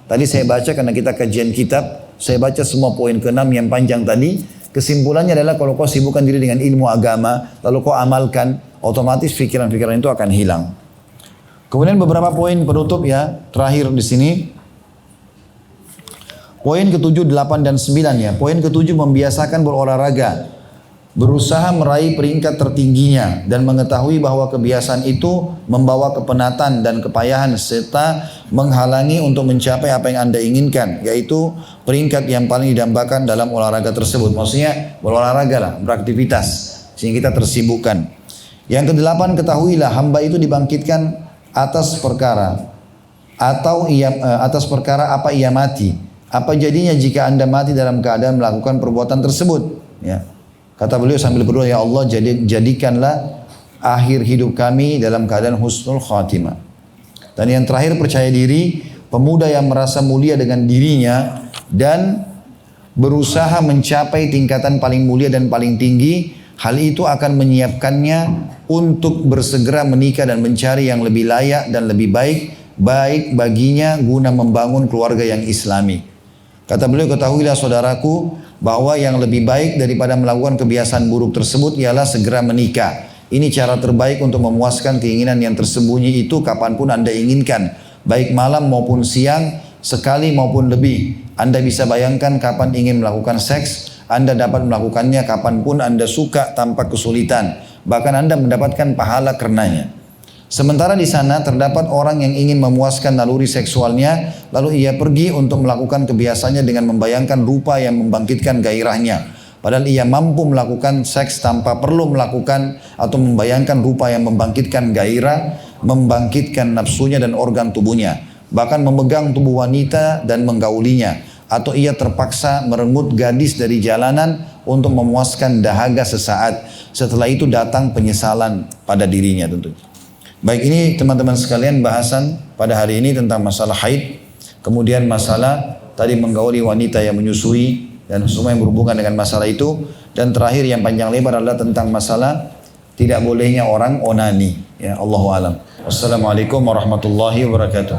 Tadi saya baca karena kita kajian kitab, saya baca semua poin ke-6 yang panjang tadi. Kesimpulannya adalah kalau kau sibukkan diri dengan ilmu agama, lalu kau amalkan, otomatis pikiran-pikiran itu akan hilang. Kemudian beberapa poin penutup ya, terakhir di sini. Poin ke-7, 8 dan 9 ya. Poin ke-7 membiasakan berolahraga, berusaha meraih peringkat tertingginya dan mengetahui bahwa kebiasaan itu membawa kepenatan dan kepayahan serta menghalangi untuk mencapai apa yang Anda inginkan, yaitu peringkat yang paling didambakan dalam olahraga tersebut. Maksudnya berolahraga lah, beraktivitas sehingga kita tersibukkan. Yang ke-8, ketahuilah hamba itu dibangkitkan atas perkara atas perkara apa ia mati. Apa jadinya jika Anda mati dalam keadaan melakukan perbuatan tersebut? Ya. Kata beliau sambil berdoa, ya Allah jadikanlah akhir hidup kami dalam keadaan husnul khatimah. Dan yang terakhir, percaya diri, pemuda yang merasa mulia dengan dirinya dan berusaha mencapai tingkatan paling mulia dan paling tinggi, hal itu akan menyiapkannya untuk bersegera menikah dan mencari yang lebih layak dan lebih baik baik baginya guna membangun keluarga yang islami. Kata beliau, ketahuilah saudaraku bahwa yang lebih baik daripada melakukan kebiasaan buruk tersebut ialah segera menikah. Ini cara terbaik untuk memuaskan keinginan yang tersembunyi itu kapanpun Anda inginkan, baik malam maupun siang, sekali maupun lebih. Anda bisa bayangkan kapan ingin melakukan seks, Anda dapat melakukannya kapanpun Anda suka tanpa kesulitan. Bahkan Anda mendapatkan pahala karenanya. Sementara di sana terdapat orang yang ingin memuaskan naluri seksualnya, lalu ia pergi untuk melakukan kebiasaannya dengan membayangkan rupa yang membangkitkan gairahnya. Padahal ia mampu melakukan seks tanpa perlu melakukan atau membayangkan rupa yang membangkitkan gairah, membangkitkan nafsunya dan organ tubuhnya. Bahkan memegang tubuh wanita dan menggaulinya. Atau ia terpaksa merenggut gadis dari jalanan untuk memuaskan dahaga sesaat. Setelah itu datang penyesalan pada dirinya tentunya. Baik, ini teman-teman sekalian bahasan pada hari ini tentang masalah haid. Kemudian masalah tadi menggauli wanita yang menyusui dan semua yang berhubungan dengan masalah itu. Dan terakhir yang panjang lebar adalah tentang masalah tidak bolehnya orang onani. Ya, Allahu a'lam. Wassalamualaikum warahmatullahi wabarakatuh.